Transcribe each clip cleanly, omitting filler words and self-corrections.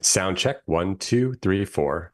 Sound check. 1, 2, 3, 4.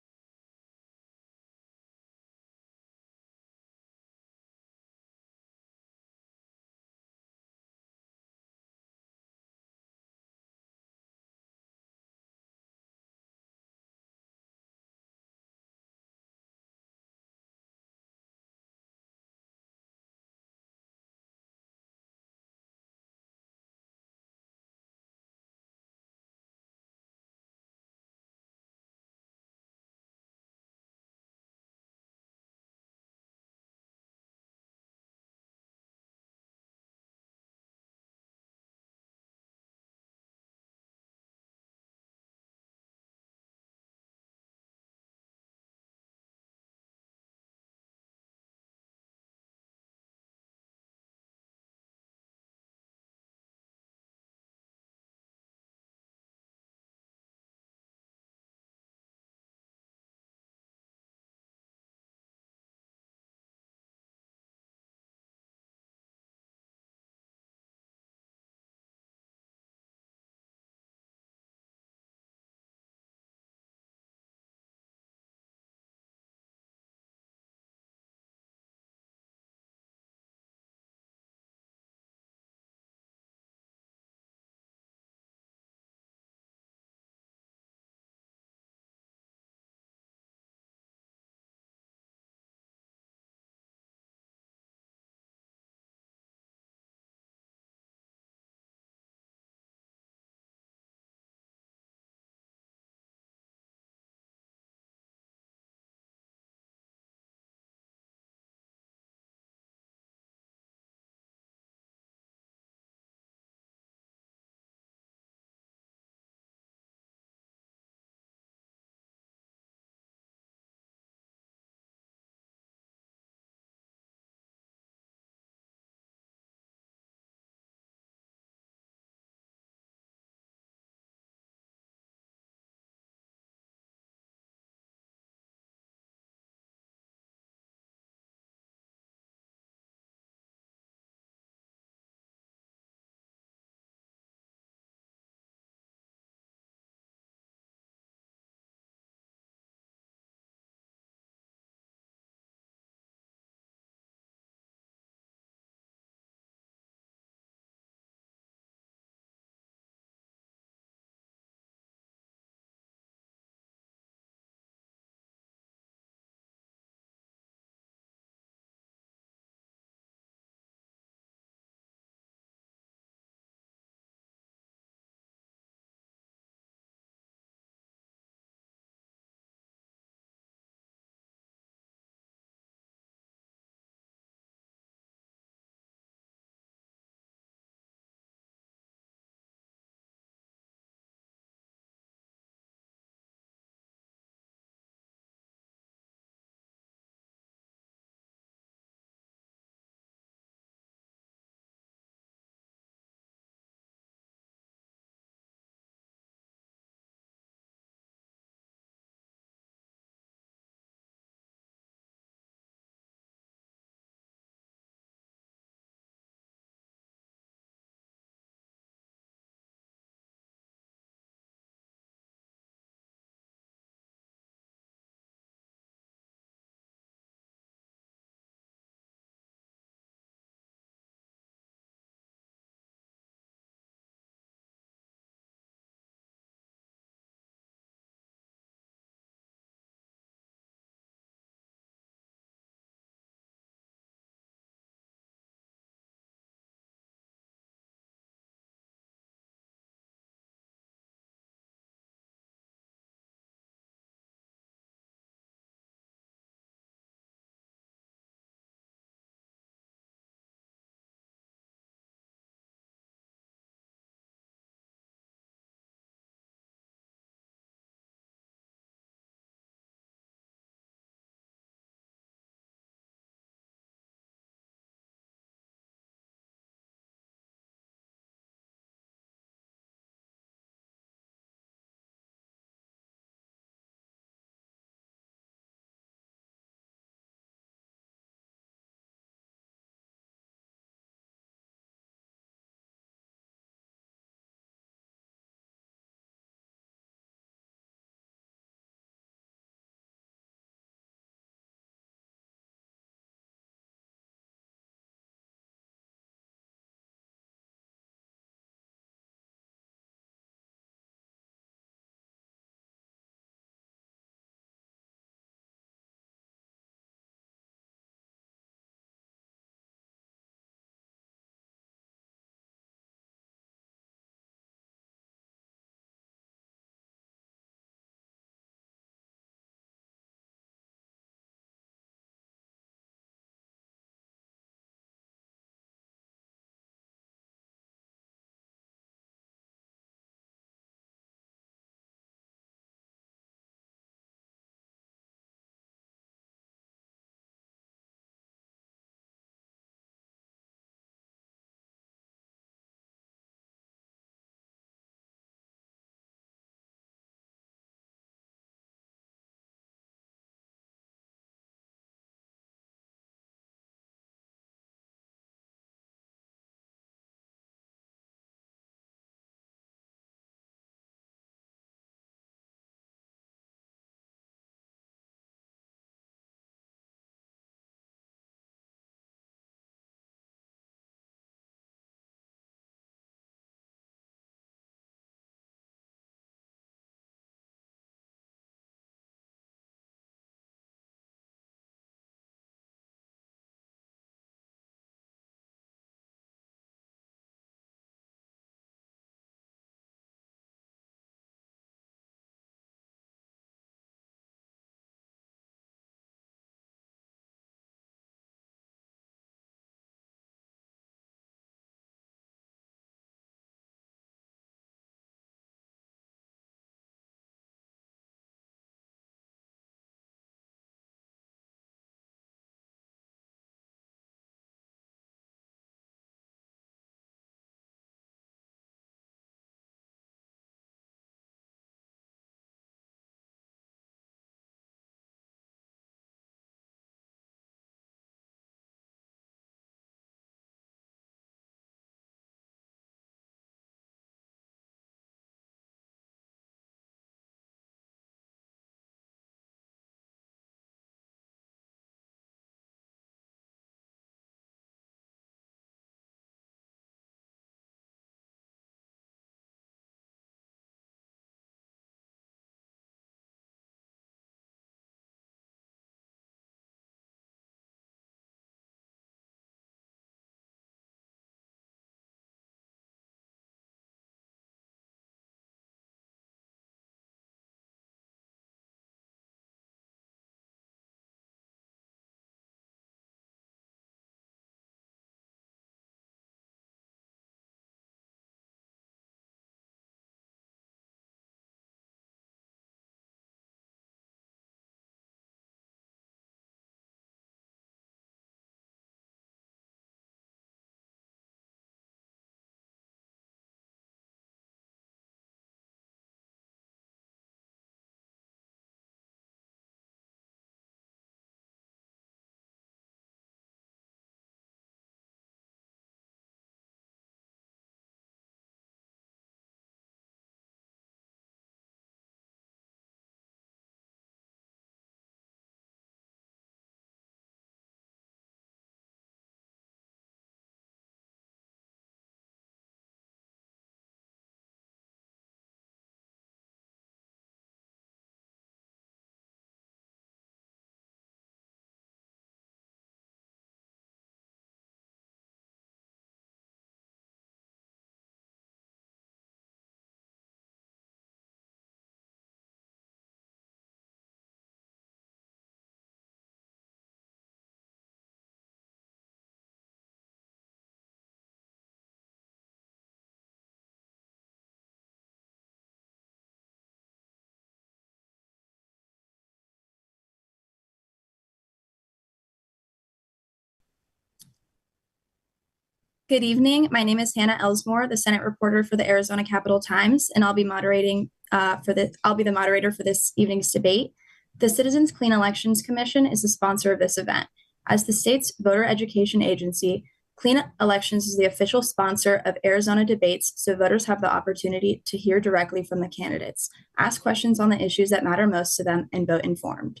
Good evening. My name is Hannah Elsmore, the Senate reporter for the Arizona Capitol Times, and I'll be I'll be the moderator for this evening's debate. The Citizens Clean Elections Commission is the sponsor of this event. As the state's voter education agency, Clean Elections is the official sponsor of Arizona debates, so voters have the opportunity to hear directly from the candidates, ask questions on the issues that matter most to them, and vote informed.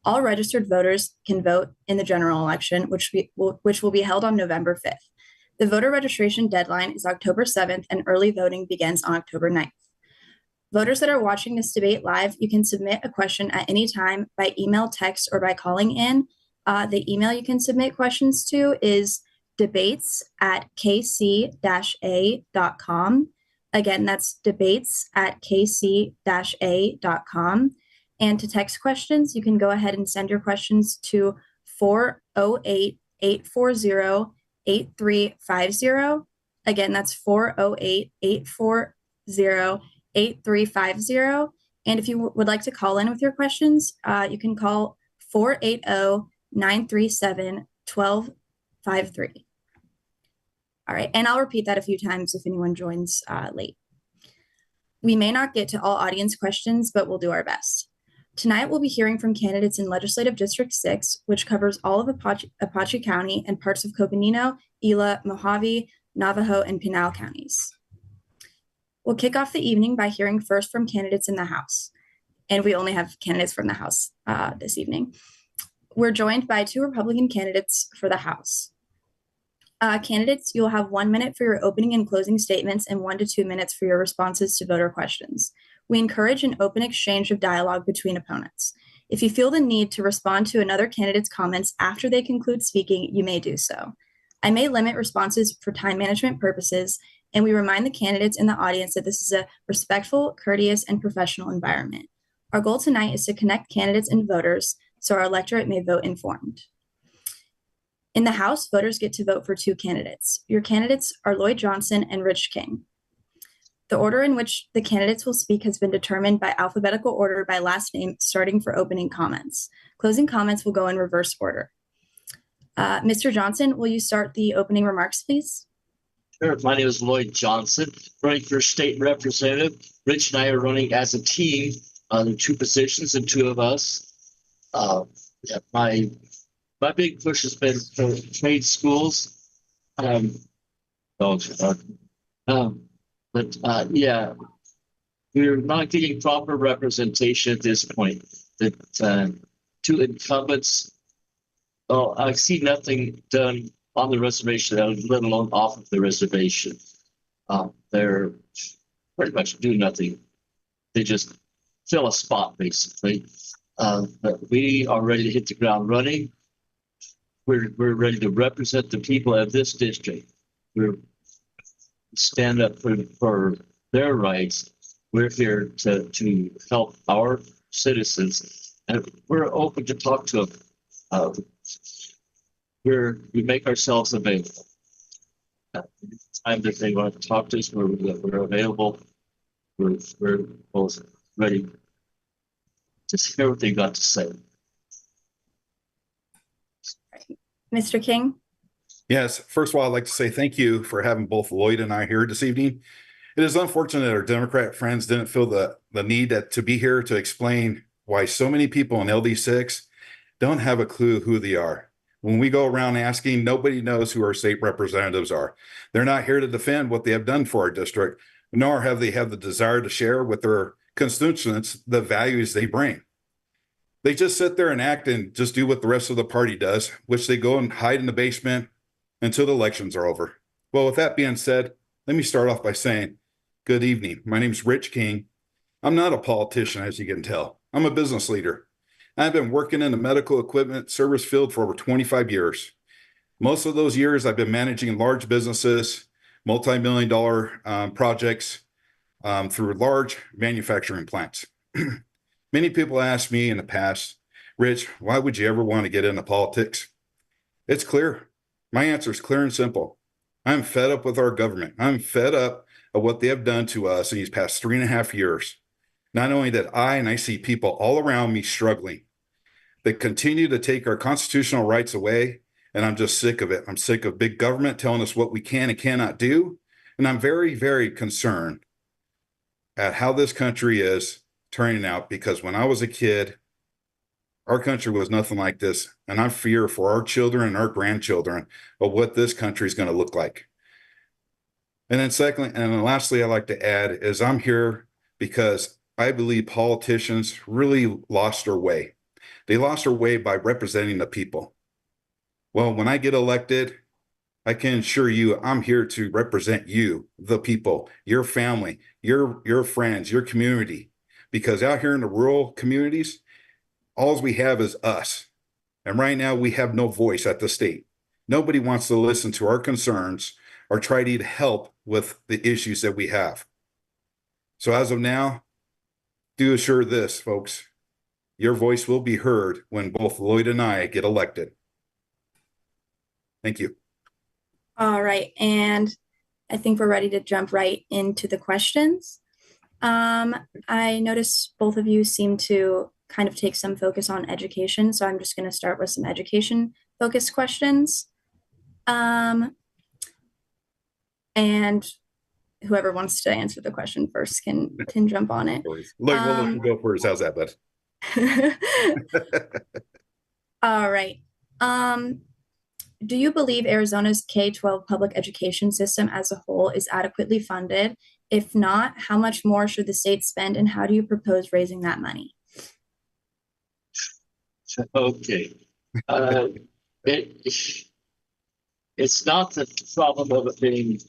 All registered voters can vote in the general election, which will be held on November 5th. The voter registration deadline is October 7th, and early voting begins on October 9th. Voters that are watching this debate live, you can submit a question at any time by email, text, or by calling in. The email you can submit questions to is debates@kc-a.com. Again, that's debates@kc-a.com. And to text questions, you can go ahead and send your questions to 408-840-8350. Again, that's 408-840-8350. And if you would like to call in with your questions, you can call 480-937-1253. All right, and I'll repeat that a few times if anyone joins late. We may not get to all audience questions, but we'll do our best. Tonight, we'll be hearing from candidates in Legislative District 6, which covers all of Apache County and parts of Coconino, Gila, Mojave, Navajo, and Pinal counties. We'll kick off the evening by hearing first from candidates in the House. And we only have candidates from the House this evening. We're joined by two Republican candidates for the House. Candidates, you'll have 1 minute for your opening and closing statements and 1 to 2 minutes for your responses to voter questions. We encourage an open exchange of dialogue between opponents. If you feel the need to respond to another candidate's comments after they conclude speaking, you may do so. I may limit responses for time management purposes, and we remind the candidates in the audience that this is a respectful, courteous, and professional environment. Our goal tonight is to connect candidates and voters so our electorate may vote informed. In the House, voters get to vote for two candidates. Your candidates are Lloyd Johnson and Rich King. The order in which the candidates will speak has been determined by alphabetical order by last name, starting for opening comments. Closing comments will go in reverse order. Mr. Johnson, will you start the opening remarks, please? Sure. My name is Lloyd Johnson, running for state representative. Rich and I are running as a team on 2 positions, and 2 of us. My big push has been for trade schools. We're not getting proper representation at this point. That 2 incumbents, I see nothing done on the reservation, let alone off of the reservation. They're pretty much do nothing. They just fill a spot, basically. But we are ready to hit the ground running. We're ready to represent the people of this district. We're stand up for their rights. We're here to help our citizens, and we're open to talk to them. We make ourselves available. Time that they want to talk to us, we're available. We're both ready to hear what they got to say. Mr. King? Yes, first of all, I'd like to say thank you for having both Lloyd and I here this evening. It is unfortunate that our Democrat friends didn't feel the need to be here to explain why so many people in LD6 don't have a clue who they are. When we go around asking, nobody knows who our state representatives are. They're not here to defend what they have done for our district, nor have they the desire to share with their constituents the values they bring. They just sit there and act and just do what the rest of the party does, which they go and hide in the basement until the elections are over. Well, with that being said, let me start off by saying, good evening. My name's Rich King. I'm not a politician, as you can tell. I'm a business leader. I've been working in the medical equipment service field for over 25 years. Most of those years, I've been managing large businesses, multi-million-dollar projects through large manufacturing plants. Many people ask me in the past, Rich, why would you ever want to get into politics? It's clear. My answer is clear and simple. I'm fed up with our government. I'm fed up of what they have done to us in these past 3.5 years. Not only that I see people all around me struggling. They continue to take our constitutional rights away And I'm just sick of it. I'm sick of big government telling us what we can and cannot do. And I'm very, very concerned at how this country is turning out, because when I was a kid, our country was nothing like this. And I fear for our children and our grandchildren of what this country is going to look like. And then secondly, and then lastly, I'd like to add is I'm here because I believe politicians really lost their way. They lost their way by representing the people. Well, when I get elected, I can assure you I'm here to represent you, the people, your family, your friends, your community. Because out here in the rural communities, all we have is us. And right now we have no voice at the state. Nobody wants to listen to our concerns or try to help with the issues that we have. So as of now, do assure this, folks, your voice will be heard when both Lloyd and I get elected. Thank you. All right, and I think we're ready to jump right into the questions. I noticed both of you seem to kind of take some focus on education, so I'm just going to start with some education focused questions. And whoever wants to answer the question first can jump on it. Lloyd, we'll let you go first. How's that, bud? All right. Do you believe Arizona's K-12 public education system as a whole is adequately funded? If not, how much more should the state spend, and how do you propose raising that money? Okay. It's not the problem of it being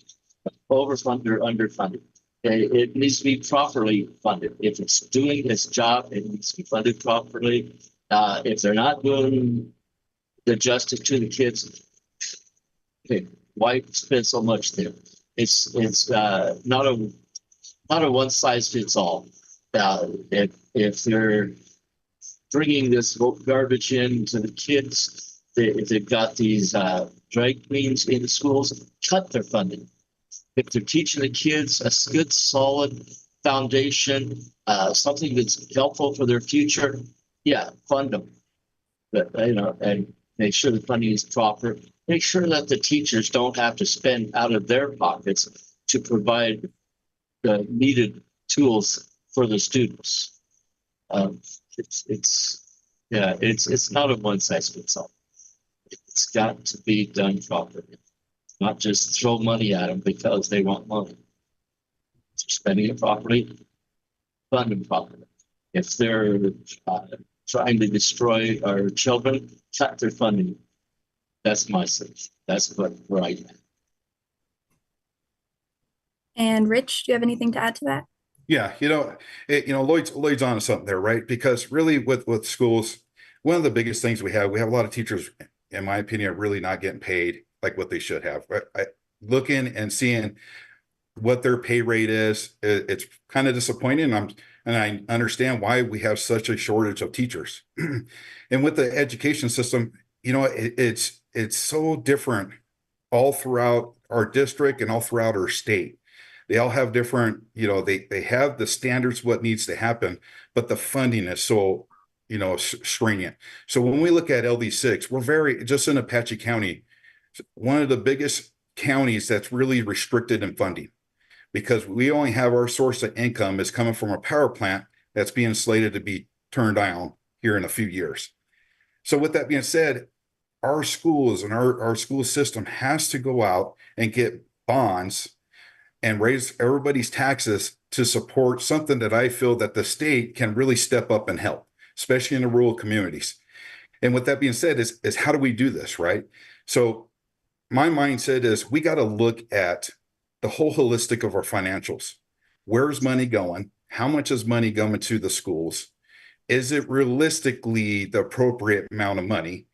overfunded or underfunded. It needs to be properly funded. If it's doing its job, it needs to be funded properly. If they're not doing the justice to the kids, okay, why spend so much there? It's not a one size fits all. If they're bringing this garbage in to the kids, they've got these drag queens in the schools, cut their funding. If they're teaching the kids a good, solid foundation, something that's helpful for their future, yeah, fund them. But and make sure the funding is proper. Make sure that the teachers don't have to spend out of their pockets to provide the needed tools for the students. It's not a one size fits all. It's got to be done properly, not just throw money at them because they want money. So spending it properly, fund them properly. If they're trying to destroy our children, cut their funding. That's my sense. That's where I am. And Rich, do you have anything to add to that? Yeah, Lloyd's on to something there, right? Because really, with schools, one of the biggest things we have a lot of teachers, in my opinion, are really not getting paid like what they should have. Looking and seeing what their pay rate is, it's kind of disappointing. And I understand why we have such a shortage of teachers. And with the education system, it's so different all throughout our district and all throughout our state. They all have different, they have the standards, what needs to happen, but the funding is so, stringent. So when we look at LD6, we're just in Apache County, one of the biggest counties that's really restricted in funding, because we only have our source of income is coming from a power plant that's being slated to be turned down here in a few years. So with that being said, our schools and our school system has to go out and get bonds and raise everybody's taxes to support something that I feel that the state can really step up and help, especially in the rural communities. And with that being said, is how do we do this, right? So my mindset is we got to look at the whole holistic of our financials. Where's money going? How much is money going to the schools? Is it realistically the appropriate amount of money?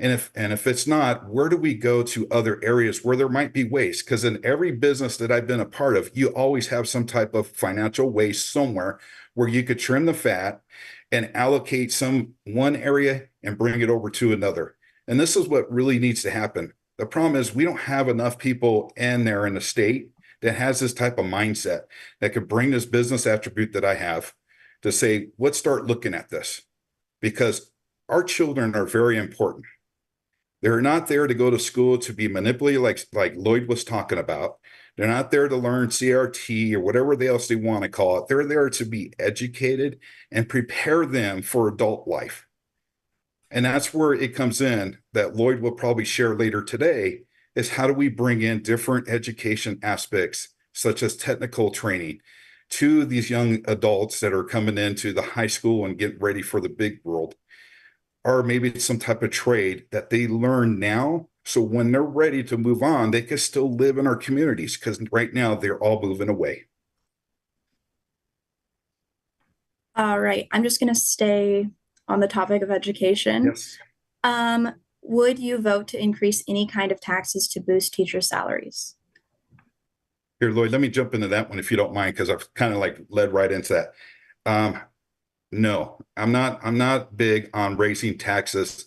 And if it's not, where do we go to other areas where there might be waste? Because in every business that I've been a part of, you always have some type of financial waste somewhere where you could trim the fat and allocate one area and bring it over to another. And this is what really needs to happen. The problem is we don't have enough people in there in the state that has this type of mindset that could bring this business attribute that I have to say, let's start looking at this, because our children are very important. They're not there to go to school to be manipulated, like Lloyd was talking about. They're not there to learn CRT or whatever else they want to call it. They're there to be educated and prepare them for adult life. And that's where it comes in that Lloyd will probably share later today, is how do we bring in different education aspects, such as technical training, to these young adults that are coming into the high school and get ready for the big world, or maybe some type of trade that they learn now. So when they're ready to move on, they can still live in our communities, because right now they're all moving away. All right, I'm just going to stay on the topic of education. Yes. Would you vote to increase any kind of taxes to boost teacher salaries? Here, Lloyd, let me jump into that one if you don't mind, because I've kind of like led right into that. No, I'm not big on raising taxes.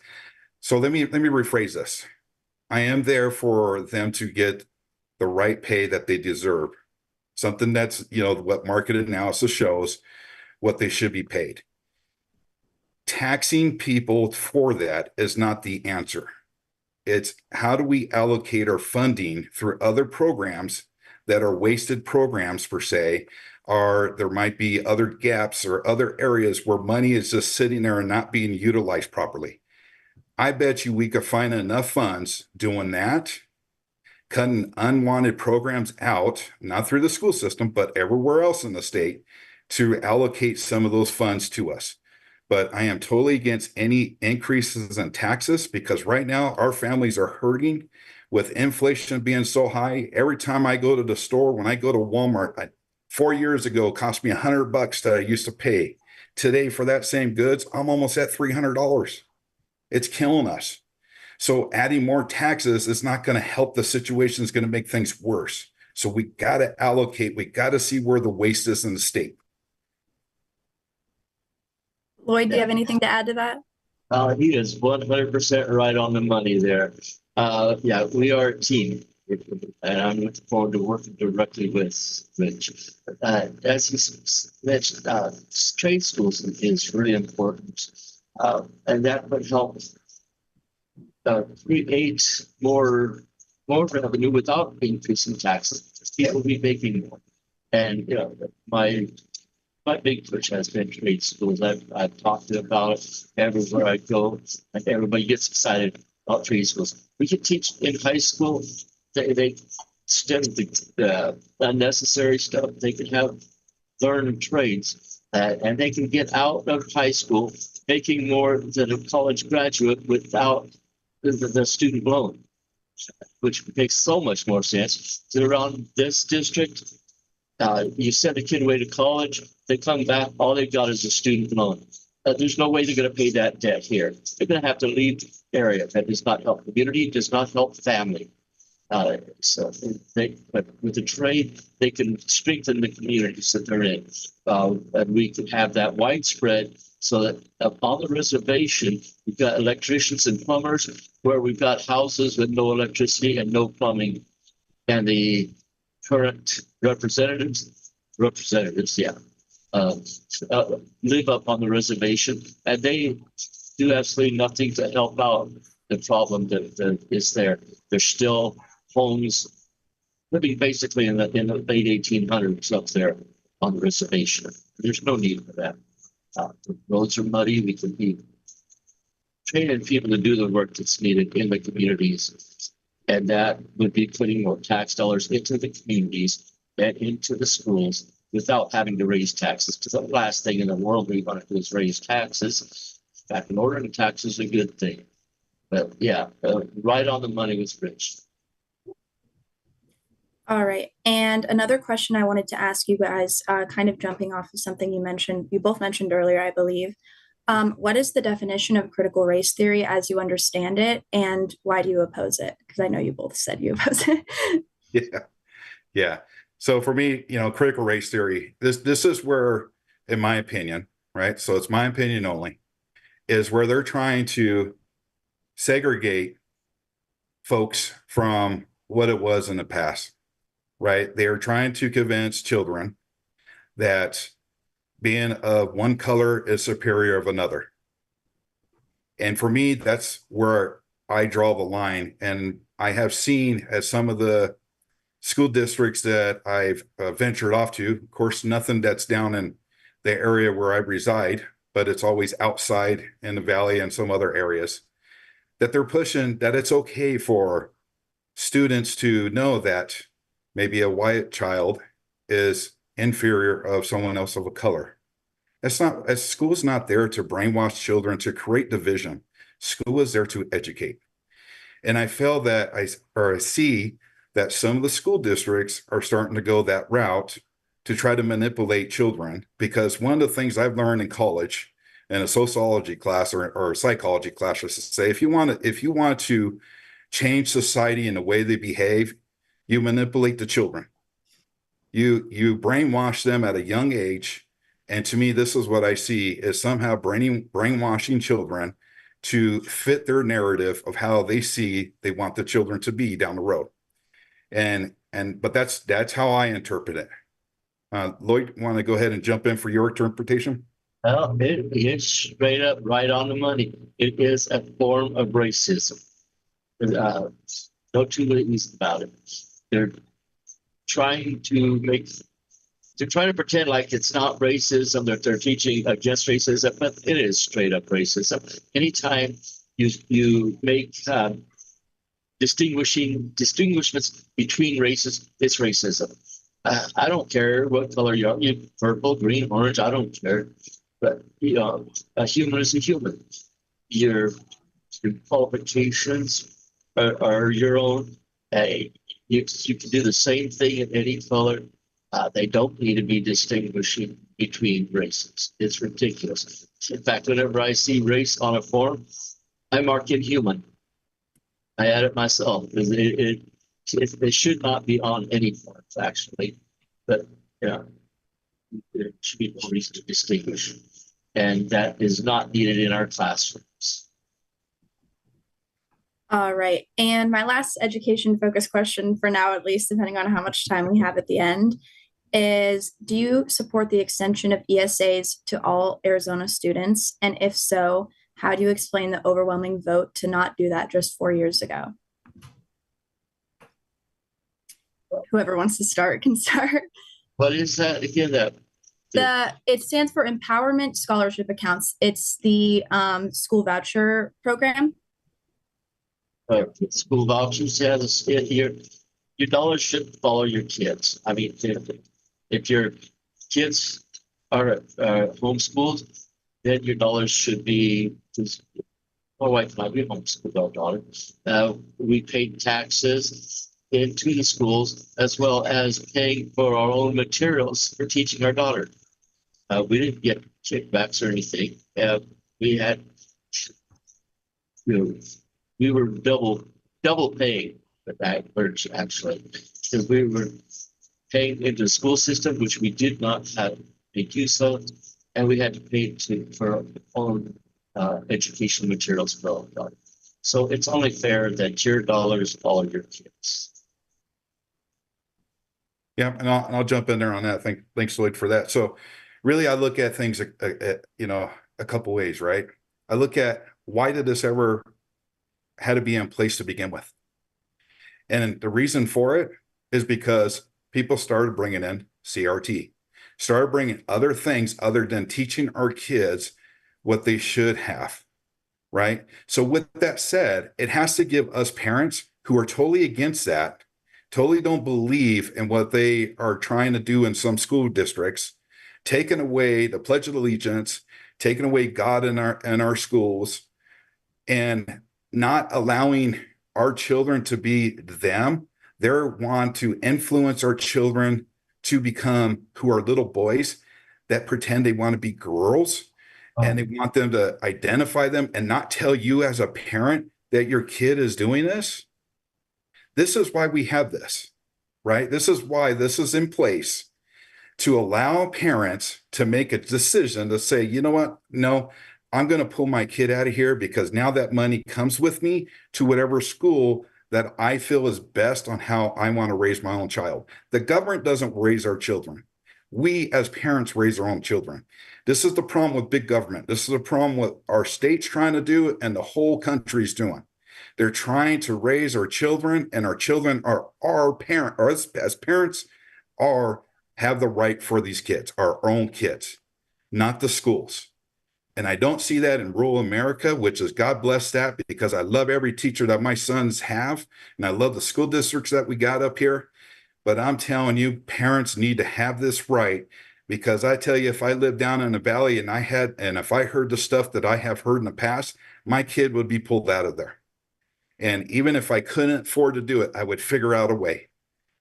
So let me rephrase this. I am there for them to get the right pay that they deserve. Something that's, what market analysis shows what they should be paid. Taxing people for that is not the answer. It's how do we allocate our funding through other programs that are wasted programs per se, or there might be other gaps or other areas where money is just sitting there and not being utilized properly. I bet you we could find enough funds doing that, cutting unwanted programs out, not through the school system, but everywhere else in the state, to allocate some of those funds to us. But I am totally against any increases in taxes, because right now our families are hurting with inflation being so high. Every time I go to the store, when I go to Walmart, 4 years ago, it cost me $100 that I used to pay. Today, for that same goods, I'm almost at $300. It's killing us. So adding more taxes is not going to help the situation. It's going to make things worse. So we got to allocate. We got to see where the waste is in the state. Lloyd, do you have anything to add to that? He is 100% right on the money there. Yeah, we are a team, and I'm looking forward to working directly with Rich. As he mentioned, trade schools is really important, and that would help create more revenue without increasing taxes. People will be making more, and my big push has been trade schools. I've talked about it everywhere I go, and everybody gets excited about trade schools. We can teach in high school. They instead of the unnecessary stuff, they can have learn trades, and they can get out of high school making more than a college graduate without the student loan, which makes so much more sense. So around this district, you send a kid away to college, they come back, all they've got is a student loan. There's no way they're going to pay that debt here. They're going to have to leave the area. That does not help community, does not help family. But with the trade, they can strengthen the communities that they're in. And we can have that widespread so that on the reservation, we've got electricians and plumbers, where we've got houses with no electricity and no plumbing. And the current representatives, live up on the reservation, and they do absolutely nothing to help out the problem that is there. There's still homes living basically in the late 1800s up there on the reservation. There's no need for that. The roads are muddy. We can be training people to do the work that's needed in the communities. And that would be putting more tax dollars into the communities and into the schools without having to raise taxes. Because the last thing in the world we want to do is raise taxes. In fact, lowering taxes is a good thing. But yeah, right on the money with Rich. All right. And another question I wanted to ask you guys, kind of jumping off of something you both mentioned earlier, I believe. What is the definition of critical race theory as you understand it, and why do you oppose it? Because I know you both said you oppose it. Yeah. So for me, critical race theory, this is where, in my opinion, right? So it's my opinion only, is where they're trying to segregate folks from what it was in the past, right? They are trying to convince children that being of one color is superior of another. And for me, that's where I draw the line. And I have seen at some of the school districts that I've ventured off to, of course, nothing that's down in the area where I reside, but it's always outside in the valley and some other areas, that they're pushing that it's okay for students to know that maybe a white child is inferior of someone else of a color. It's not, as school is not there to brainwash children, to create division. School is there to educate. And I feel that I see that some of the school districts are starting to go that route to try to manipulate children. Because one of the things I've learned in college, in a sociology class or a psychology class, I should say, if you want to change society in the way they behave, you manipulate the children. You brainwash them at a young age. And to me, this is what I see is somehow brainwashing children to fit their narrative of how they see they want the children to be down the road. But that's how I interpret it. Lloyd, want to go ahead and jump in for your interpretation? Well, it's straight up right on the money. It is a form of racism. No two ways about it. They're trying to pretend like it's not racism, that they're teaching against racism, but it is straight up racism. Anytime you make distinguishments between races, it's racism. I don't care what color you are, purple, green, orange, I don't care. But a human is a human. Your qualifications are your own. You can do the same thing in any color. They don't need to be distinguishing between races. It's ridiculous. In fact, whenever I see race on a form, I mark it human. I add it myself. It should not be on any forms, actually. But yeah, there should be no reason to distinguish. And that is not needed in our classrooms. All right. And my last education focused question for now, at least, depending on how much time we have at the end, is do you support the extension of ESAs to all Arizona students? And if so, how do you explain the overwhelming vote to not do that just 4 years ago? Whoever wants to start can start. What is that again? It stands for Empowerment Scholarship Accounts. It's the school voucher program. School vouchers, your dollars should follow your kids. I mean, if your kids are homeschooled, then your dollars should be. My wife might be homeschooled, our daughter. We paid taxes into the schools as well as paying for our own materials for teaching our daughter. We didn't get kickbacks or anything. We had, we were double paying for that actually, because we were paying into the school system, which we did not have make use of, and we had to pay for our own educational materials for our daughter. So it's only fair that your dollars follow your kids. Yeah, and I'll jump in there on that. Thanks, Lloyd, for that. So really, I look at things, a couple ways, right? I look at why did this ever had to be in place to begin with? And the reason for it is because people started bringing in CRT, started bringing other things other than teaching our kids what they should have, right? So with that said, it has to give us parents who are totally against that, totally don't believe in what they are trying to do in some school districts, taking away the Pledge of Allegiance, taking away God in our schools, and not allowing our children to be them. They want to influence our children to become who are little boys that pretend they want to be girls, and they want them to identify them and not tell you as a parent that your kid is doing this. This is why we have this, right? This is why this is in place, to allow parents to make a decision to say, you know what? No, I'm going to pull my kid out of here because now that money comes with me to whatever school that I feel is best on how I want to raise my own child. The government doesn't raise our children. We as parents raise our own children. This is the problem with big government. This is the problem with our states trying to do and the whole country's doing. They're trying to raise our children, and our children are our parent, or us as parents have the right for these kids, our own kids, not the schools. And I don't see that in rural America, which is God bless that, because I love every teacher that my sons have, and I love the school districts that we got up here. But I'm telling you, parents need to have this right, because I tell you, if I lived down in the valley and if I heard the stuff that I have heard in the past, my kid would be pulled out of there. And even if I couldn't afford to do it, I would figure out a way,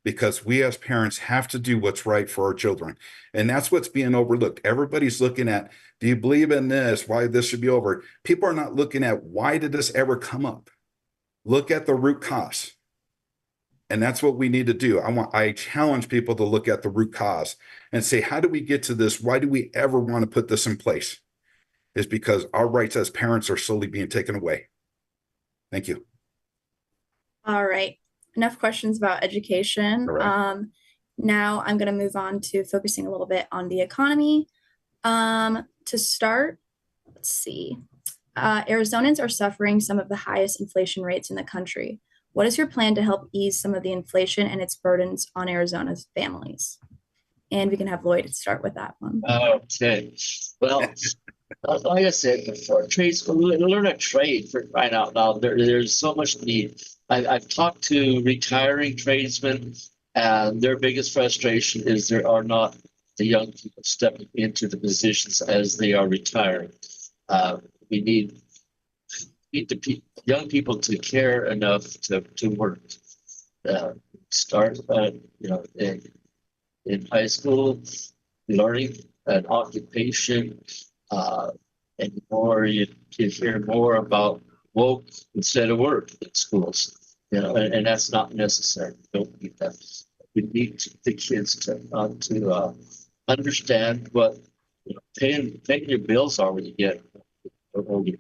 because we as parents have to do what's right for our children. And that's what's being overlooked. Everybody's looking at, do you believe in this? Why this should be over? People are not looking at, why did this ever come up? Look at the root cause. And that's what we need to do. I challenge people to look at the root cause and say, how do we get to this? Why do we ever want to put this in place? It's because our rights as parents are slowly being taken away. Thank you. All right. Enough questions about education. All right. Now I'm going to move on to focusing a little bit on the economy. To start, let's see. Arizonans are suffering some of the highest inflation rates in the country. What is your plan to help ease some of the inflation and its burdens on Arizona's families? And we can have Lloyd start with that one. Okay. Well, like I said before, trades, learn a trade for crying out loud. There's so much need. I've talked to retiring tradesmen, and their biggest frustration is there are not the young people stepping into the positions as they are retiring. We need the young people to care enough to work. Start, in high school, learning an occupation, and more you hear more about woke instead of work in schools, and that's not necessary. We don't need that. We need the kids to understand what paying your bills are when you get older.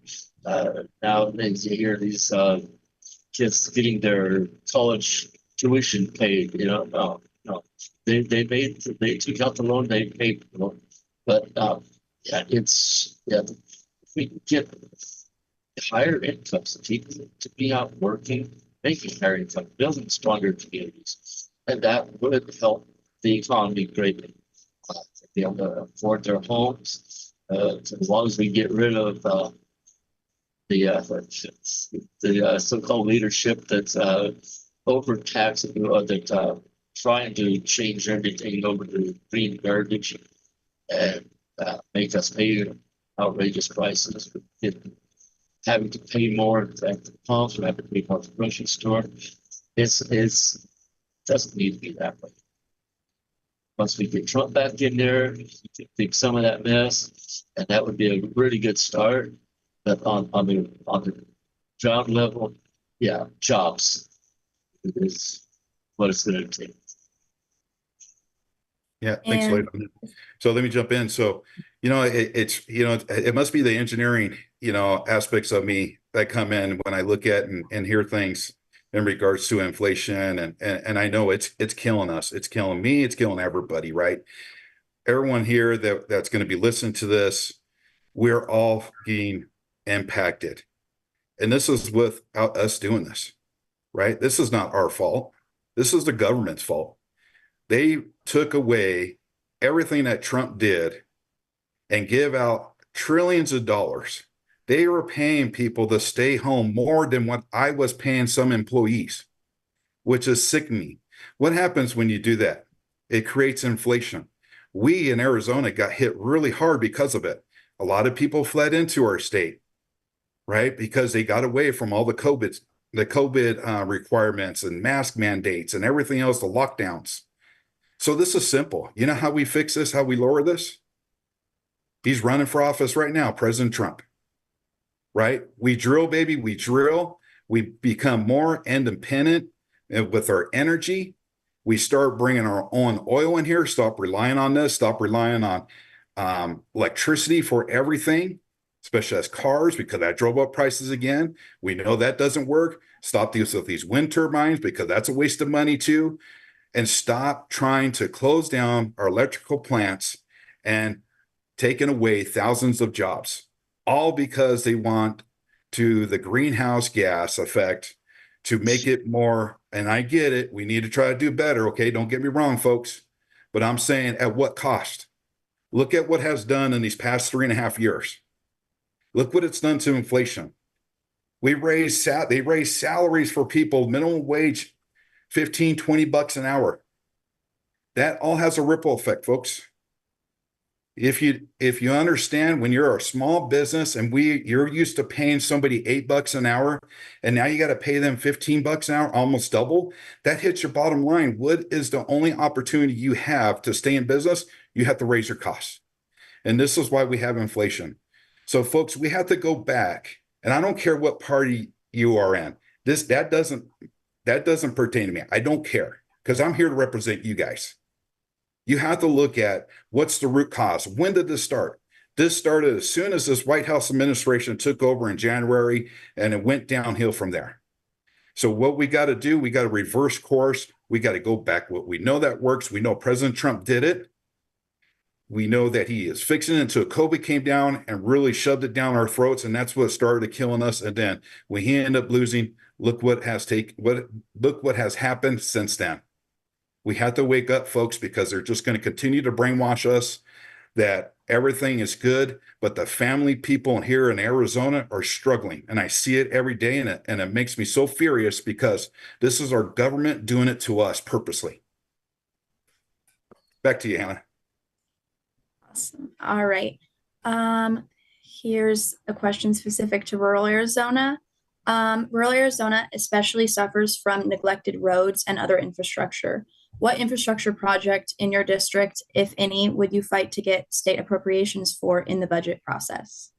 Nowadays you hear these kids getting their college tuition paid. No, they took out the loan, they paid the loan, but if we can get higher incomes, people to be out working, making higher income, building stronger communities, and that would help the economy greatly. To be able to afford their homes, as long as we get rid of the so-called leadership that's overtaxing, that trying to change everything over to green garbage and make us pay outrageous prices. Having to pay more at the pumps, or having to pay more at the grocery store. It doesn't need to be that way. Once we get Trump back in there, we can fix some of that mess, and that would be a really good start. But on the job level, yeah, jobs is what it's going to take. Yeah, thanks, Lloyd. So let me jump in. So, it must be the engineering, aspects of me that come in when I look at and hear things in regards to inflation. And I know it's killing us. It's killing me. It's killing everybody, right? Everyone here that's going to be listening to this, we're all being impacted. And this is without us doing this, right? This is not our fault. This is the government's fault. They took away everything that Trump did and give out trillions of dollars. They were paying people to stay home more than what I was paying some employees, which is sickening. What happens when you do that? It creates inflation. We in Arizona got hit really hard because of it. A lot of people fled into our state, right? Because they got away from all the COVID requirements and mask mandates and everything else, the lockdowns. So this is simple. You know how we fix this, how we lower this? He's running for office right now, President Trump, right? We drill, baby, we drill. We become more independent with our energy. We start bringing our own oil in here, stop relying on this, stop relying on electricity for everything, especially as cars, because that drove up prices again. We know that doesn't work. Stop the use of these wind turbines, because that's a waste of money too. And stop trying to close down our electrical plants and taking away thousands of jobs, all because they want to the greenhouse gas effect to make it more, and I get it, we need to try to do better, okay? Don't get me wrong, folks, but I'm saying at what cost? Look at what has done in these past 3.5 years. Look what it's done to inflation. They raise salaries for people, minimum wage, 15, 20 bucks an hour. That all has a ripple effect, folks. If you understand, when you're a small business and you're used to paying somebody $8 an hour, and now you got to pay them 15 bucks an hour, almost double, that hits your bottom line. What is the only opportunity you have to stay in business? You have to raise your costs. And this is why we have inflation. So folks, we have to go back, and I don't care what party you are in. That doesn't pertain to me. I don't care, because I'm here to represent you guys. You have to look at what's the root cause. When did this start? This started as soon as this White House administration took over in January, and it went downhill from there. So what we got to do, we got to reverse course. We got to go back. What we know that works. We know President Trump did it. We know that he is fixing it until COVID came down and really shoved it down our throats, and that's what started killing us. And then when he ended up losing, look what has happened since then. We have to wake up, folks, because they're just going to continue to brainwash us that everything is good, but the family people here in Arizona are struggling. And I see it every day, and it makes me so furious, because this is our government doing it to us purposely. Back to you, Hannah. Awesome. All right. Here's a question specific to rural Arizona. Rural Arizona especially suffers from neglected roads and other infrastructure. What infrastructure project in your district, if any, would you fight to get state appropriations for in the budget process?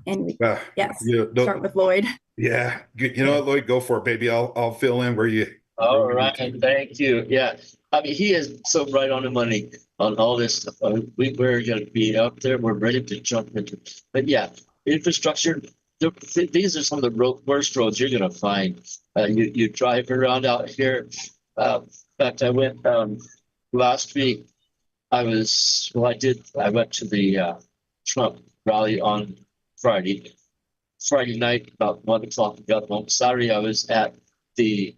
And start with Lloyd. Yeah, you know what, Lloyd, go for it, baby. I'll fill in where you. All right, thank you. Yeah, I mean, he is so right on the money on all this stuff. We're going to be up there. We're ready to jump into. But yeah, infrastructure. These are some of the worst roads you're going to find. You drive around out here. In fact, I went last week. I went to the Trump rally on Friday. Friday night, about 1 o'clock, I got home. Saturday, I was at the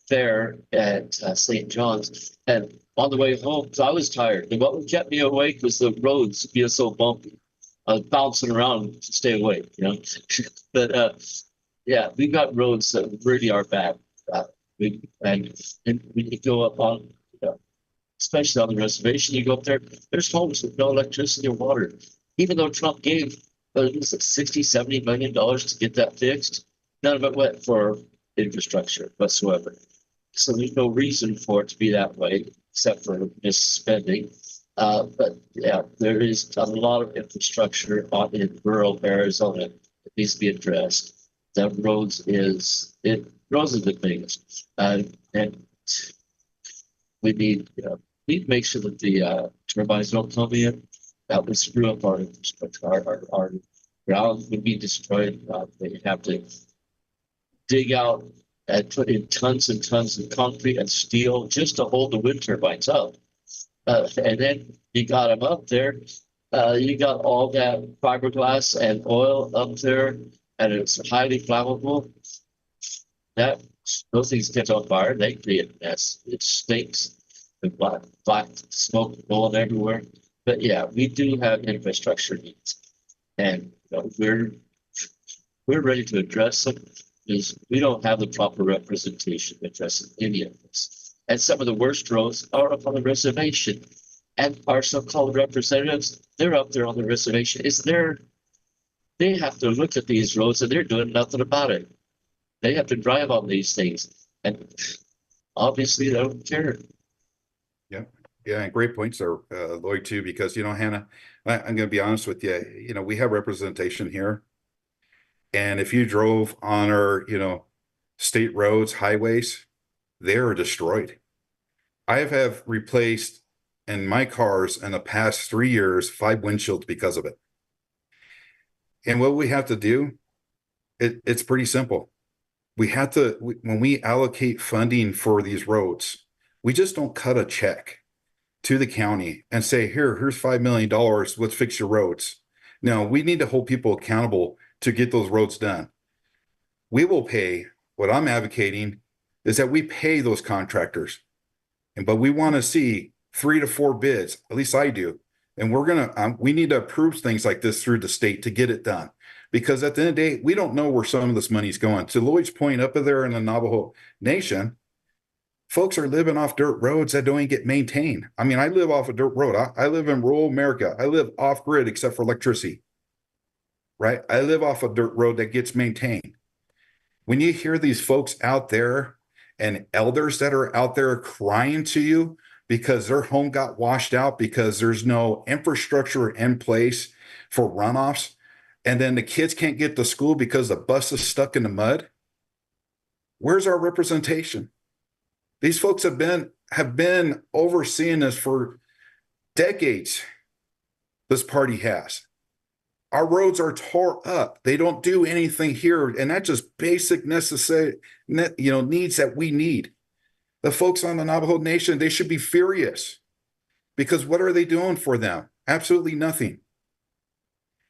fair at St. John's, and on the way home, so I was tired. And what kept me awake was the roads being so bumpy. I was bouncing around to stay awake, you know. But yeah, we've got roads that really are bad. And when you go up on, especially on the reservation, you go up there, there's homes with no electricity or water. Even though Trump gave $60-70 million to get that fixed, none of it went for infrastructure whatsoever. So there's no reason for it to be that way, except for misspending. But yeah, there is a lot of infrastructure in rural Arizona that needs to be addressed. The roads is the biggest, and we need to make sure that the turbines don't come in. That would screw up our infrastructure. Our ground would be destroyed. They have to dig out and put in tons and tons of concrete and steel just to hold the wind turbines up. And then you got them up there. You got all that fiberglass and oil up there, and it's highly flammable. Those things catch on fire, they create a mess. It stinks. The black smoke blowing everywhere. But yeah, we do have infrastructure needs, and we're ready to address them, because we don't have the proper representation addressing any of this. And some of the worst roads are up on the reservation, and our so-called representatives, they're up there on the reservation. They have to look at these roads, and they're doing nothing about it. They have to drive on these things, and obviously they don't care. Yeah, and great points there, Lloyd, too, because, Hannah, I'm going to be honest with you. We have representation here. And if you drove on our, state roads, highways, they are destroyed. I have replaced in my cars in the past 3 years, 5 windshields because of it. And what we have to do, it's pretty simple. We have to, when we allocate funding for these roads, we just don't cut a check to the county and say, here's $5 million, let's fix your roads. No, we need to hold people accountable to get those roads done. We will pay. What I'm advocating is that we pay those contractors, but we want to see 3 to 4 bids. At least I do. And we need to approve things like this through the state to get it done. Because at the end of the day, we don't know where some of this money is going. To Lloyd's point, up there in the Navajo Nation, folks are living off dirt roads that don't even get maintained. I mean, I live off a dirt road. I live in rural America. I live off grid except for electricity, right? I live off a dirt road that gets maintained. When you hear these folks out there and elders that are out there crying to you because their home got washed out because there's no infrastructure in place for runoffs, and then the kids can't get to school because the bus is stuck in the mud, where's our representation? These folks have been overseeing this for decades. This party has. Our roads are tore up. They don't do anything here, and that's just basic necessary, needs that we need. The folks on the Navajo Nation, they should be furious because what are they doing for them? Absolutely nothing.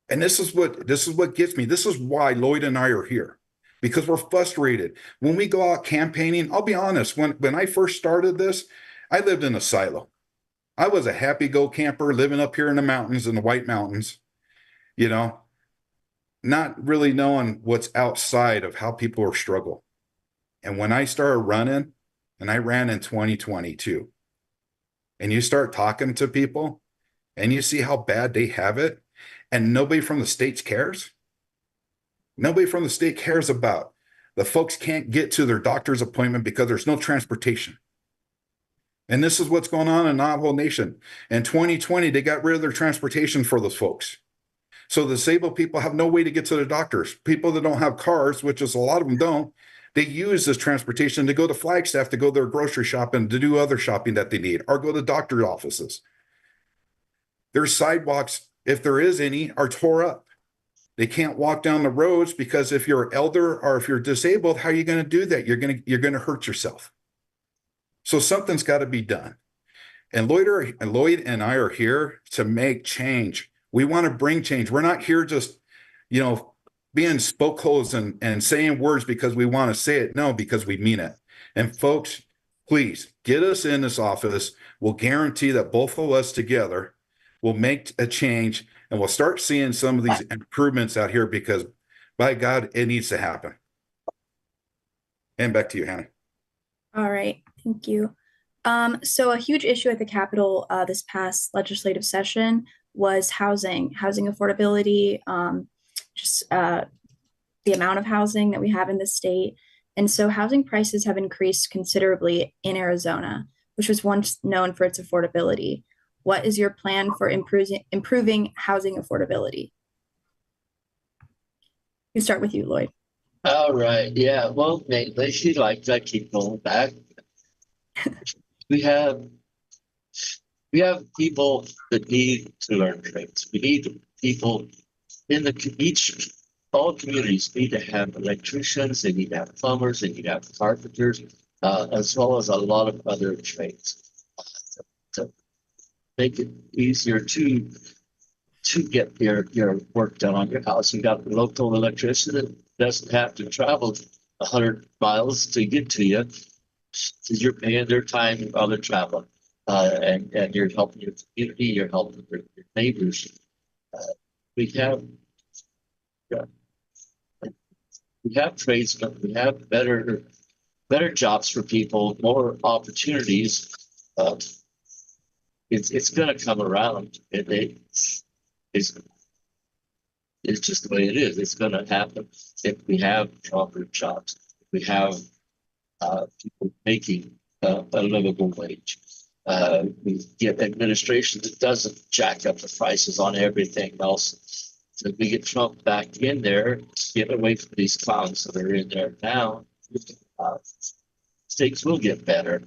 And this is what gets me. This is why Lloyd and I are here, because we're frustrated. When we go out campaigning, I'll be honest, when I first started this, I lived in a silo. I was a happy-go camper living up here in the mountains, in the White Mountains, not really knowing what's outside of how people are struggle. And when I started running, and I ran in 2022, and you start talking to people, and you see how bad they have it, and nobody from the states cares. Nobody from the state cares about the folks can't get to their doctor's appointment because there's no transportation. And this is what's going on in Navajo Nation. In 2020, they got rid of their transportation for those folks. So the disabled people have no way to get to their doctors. People that don't have cars, which is a lot of them don't, they use this transportation to go to Flagstaff, to go to their grocery shopping, to do other shopping that they need, or go to doctor's offices. Their sidewalks, if there is any, are tore up. They can't walk down the roads because if you're an elder or if you're disabled, how are you going to do that? You're going to hurt yourself. So something's got to be done. And Lloyd and I are here to make change. We want to bring change. We're not here just, being spokeholes and saying words because we want to say it. No, because we mean it. And folks, please get us in this office. We'll guarantee that both of us together will make a change, and we'll start seeing some of these improvements out here because, by God, it needs to happen. And back to you, Hannah. All right, thank you. So a huge issue at the Capitol this past legislative session was housing affordability, the amount of housing that we have in the state. And so housing prices have increased considerably in Arizona, which was once known for its affordability. What is your plan for improving housing affordability? We start with you, Lloyd. All right. Yeah. Well, mainly she likes I keep going back. We have people that need to learn trades. We need people in all communities need to have electricians, they need to have plumbers, they need to have carpenters, as well as a lot of other trades to make it easier to get your work done on your house. You got a local electrician that doesn't have to travel 100 miles to get to you, because you're paying their time while they're traveling, and you're helping your community, you're helping your neighbors. We have trades, but we have better jobs for people, more opportunities. It's going to come around. It's just the way it is. It's going to happen if we have proper jobs. If we have people making a livable wage. We get administration that doesn't jack up the prices on everything else. So we get Trump back in there, get away from these clowns that are in there now. States will get better.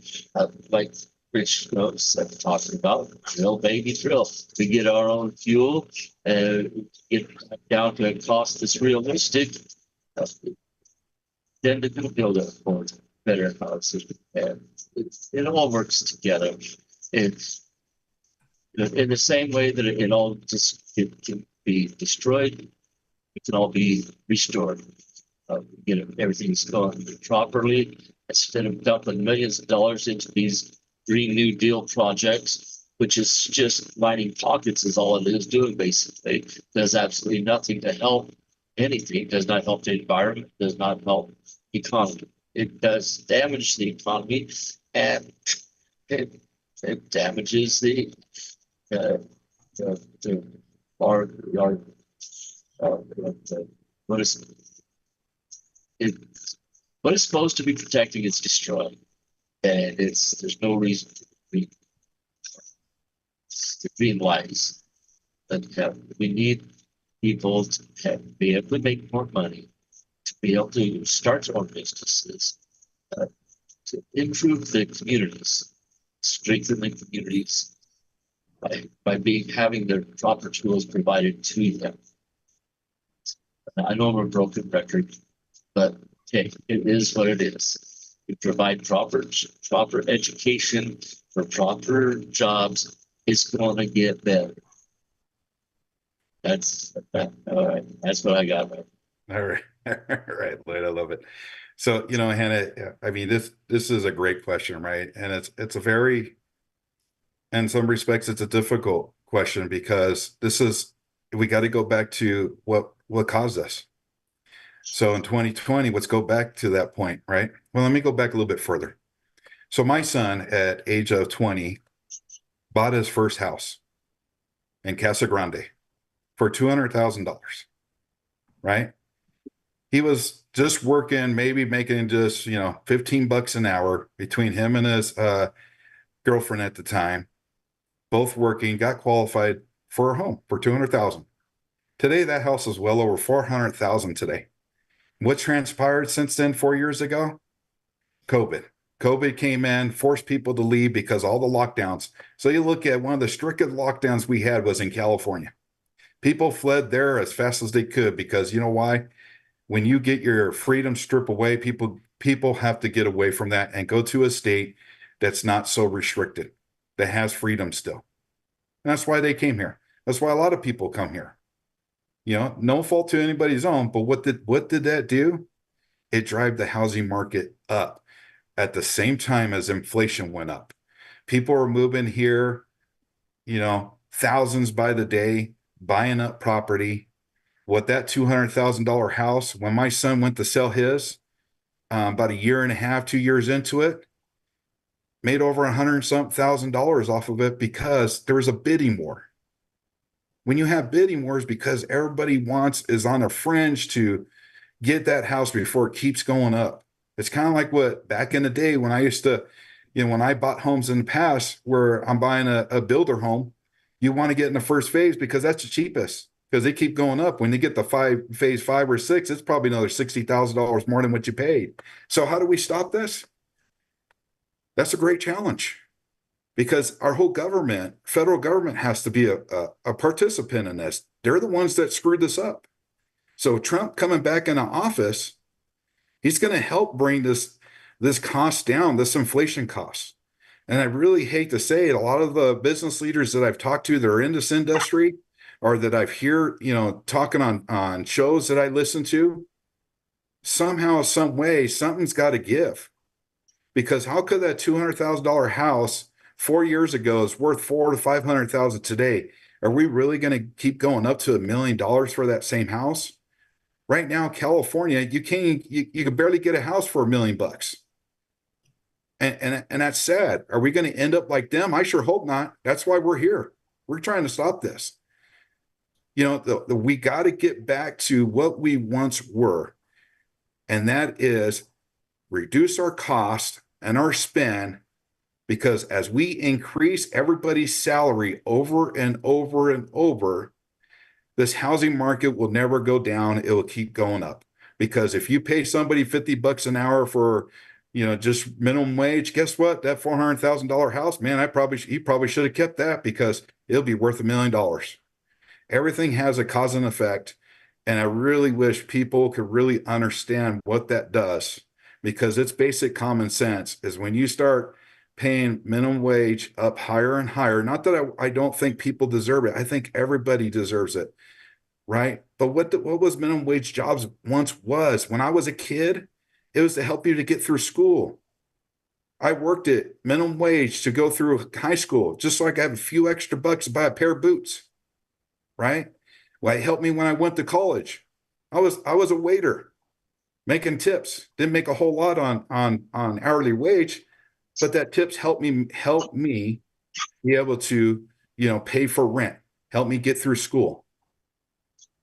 Like Rich knows I'm talking about, drill, baby, drill. We get our own fuel, get down to a cost that's realistic. Then they can build a better houses. And it all works together. It's in the same way that it all just can be destroyed. it can all be restored. Everything's going properly instead of dumping millions of dollars into these Green New Deal projects, which is just lining pockets is all it is doing basically. Does absolutely nothing to help anything, does not help the environment, does not help the economy. It does damage the economy, and it damages the our what is it, what is supposed to be protecting is destroyed, and there's no reason to be wise. But we need people to be able to make more money, to be able to start their own businesses, to improve the communities, strengthen the communities by having their proper tools provided to them. I know I'm a broken record, but hey, it is what it is. We provide proper education for proper jobs. It's going to get better. That's all right. That's what I got. All right. All right, Lloyd, I love it. So, Hannah, I mean, this is a great question, right? And it's a very, in some respects, it's a difficult question because we got to go back to what caused us. So in 2020, let's go back to that point, right? Well, let me go back a little bit further. So my son at age of 20 bought his first house in Casa Grande for $200,000, right? He was just working, maybe making just, 15 bucks an hour between him and his girlfriend at the time, both working, got qualified for a home for 200,000. Today, that house is well over 400,000 today. What transpired since then 4 years ago? COVID. COVID came in, forced people to leave because all the lockdowns. So you look at one of the strictest lockdowns we had was in California. People fled there as fast as they could because you know why? When you get your freedom stripped away, people have to get away from that and go to a state that's not so restricted, that has freedom still. And that's why they came here. That's why a lot of people come here. No fault to anybody's own, but what did that do? It drove the housing market up at the same time as inflation went up. People are moving here, thousands by the day, buying up property. What that $200,000 house, when my son went to sell his, about a year and a half, 2 years into it, made over $100,000 off of it because there was a bidding war. When you have bidding wars, because everybody is on a fringe to get that house before it keeps going up. It's kind of like what back in the day when I used to, when I bought homes in the past where I'm buying a builder home, you want to get in the first phase because that's the cheapest because they keep going up. When they get the phase 5 or 6, it's probably another $60,000 more than what you paid. So how do we stop this? That's a great challenge. Because our whole government, federal government, has to be a participant in this. They're the ones that screwed this up. So Trump coming back into office, he's going to help bring this cost down, this inflation cost. And I really hate to say it, a lot of the business leaders that I've talked to that are in this industry or that I've heard, talking on shows that I listen to, somehow, some way, something's got to give. Because how could that $200,000 house 4 years ago is worth $400,000 to $500,000 today? Are we really going to keep going up to $1 million for that same house? Right now, California, you can barely get a house for $1 million. And that's sad. Are we going to end up like them? I sure hope not. That's why we're here. We're trying to stop this. We got to get back to what we once were, and that is reduce our cost and our spend. Because as we increase everybody's salary over and over and over, this housing market will never go down. It will keep going up. Because if you pay somebody 50 bucks an hour for, just minimum wage, guess what? That $400,000 house, man, he probably should have kept that because it'll be worth $1 million. Everything has a cause and effect. And I really wish people could really understand what that does, because it's basic common sense is when you start paying minimum wage up higher and higher. Not that I don't think people deserve it. I think everybody deserves it. right? But what was minimum wage jobs once was? When I was a kid, it was to help you to get through school. I worked at minimum wage to go through high school, just so I could have a few extra bucks to buy a pair of boots, right? Well, it helped me when I went to college. I was a waiter making tips. Didn't make a whole lot on hourly wage, but that tips helped me be able to, pay for rent, help me get through school.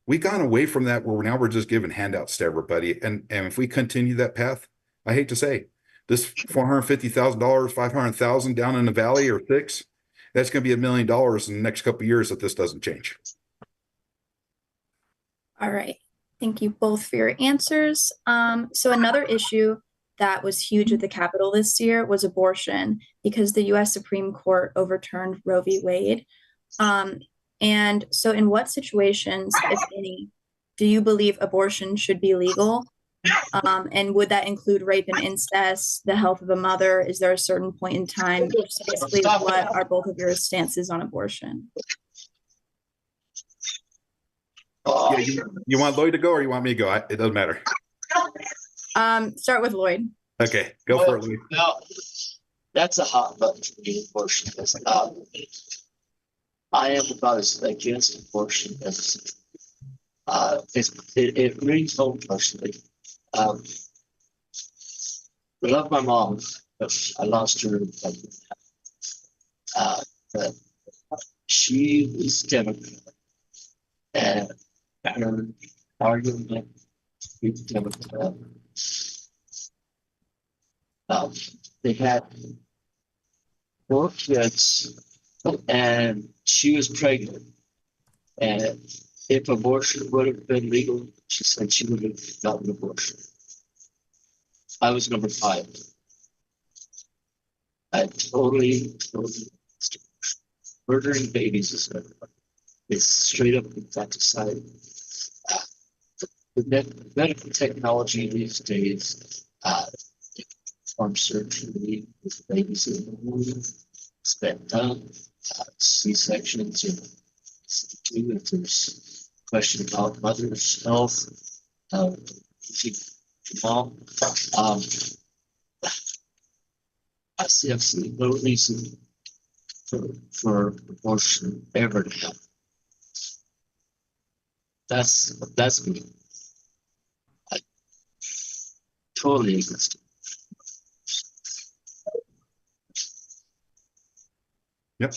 We gone away from that where now we're just giving handouts to everybody. And if we continue that path, I hate to say this $450,000, 500,000 down in the valley or six, that's going to be $1 million in the next couple of years if this doesn't change. All right. Thank you both for your answers. So another issue that was huge at the Capitol this year was abortion because the U.S. Supreme Court overturned Roe v. Wade. And so in what situations, if any, do you believe abortion should be legal? And would that include rape and incest, the health of a mother? Is there a certain point in time? Just basically, what are both of your stances on abortion? Yeah, you want Lloyd to go or you want me to go? It doesn't matter. Start with Lloyd. Okay, go for it, Lloyd. Now, that's a hot button for me, abortion. I am about as against abortion as it rings home personally. I love my mom, but I lost her. But she was Democrat, and her argument with Democrat. They had 4 kids, and she was pregnant. And if abortion would have been legal, she said she would have gotten an abortion. I was number 5. I totally murdering babies is it's straight up infanticide. The medical technology these days, farm surgery with babies in the womb, it's been done. C-sections, if there's question about mother's health, mom, I see no reason for abortion ever to happen. That's me. I totally against it. Yep.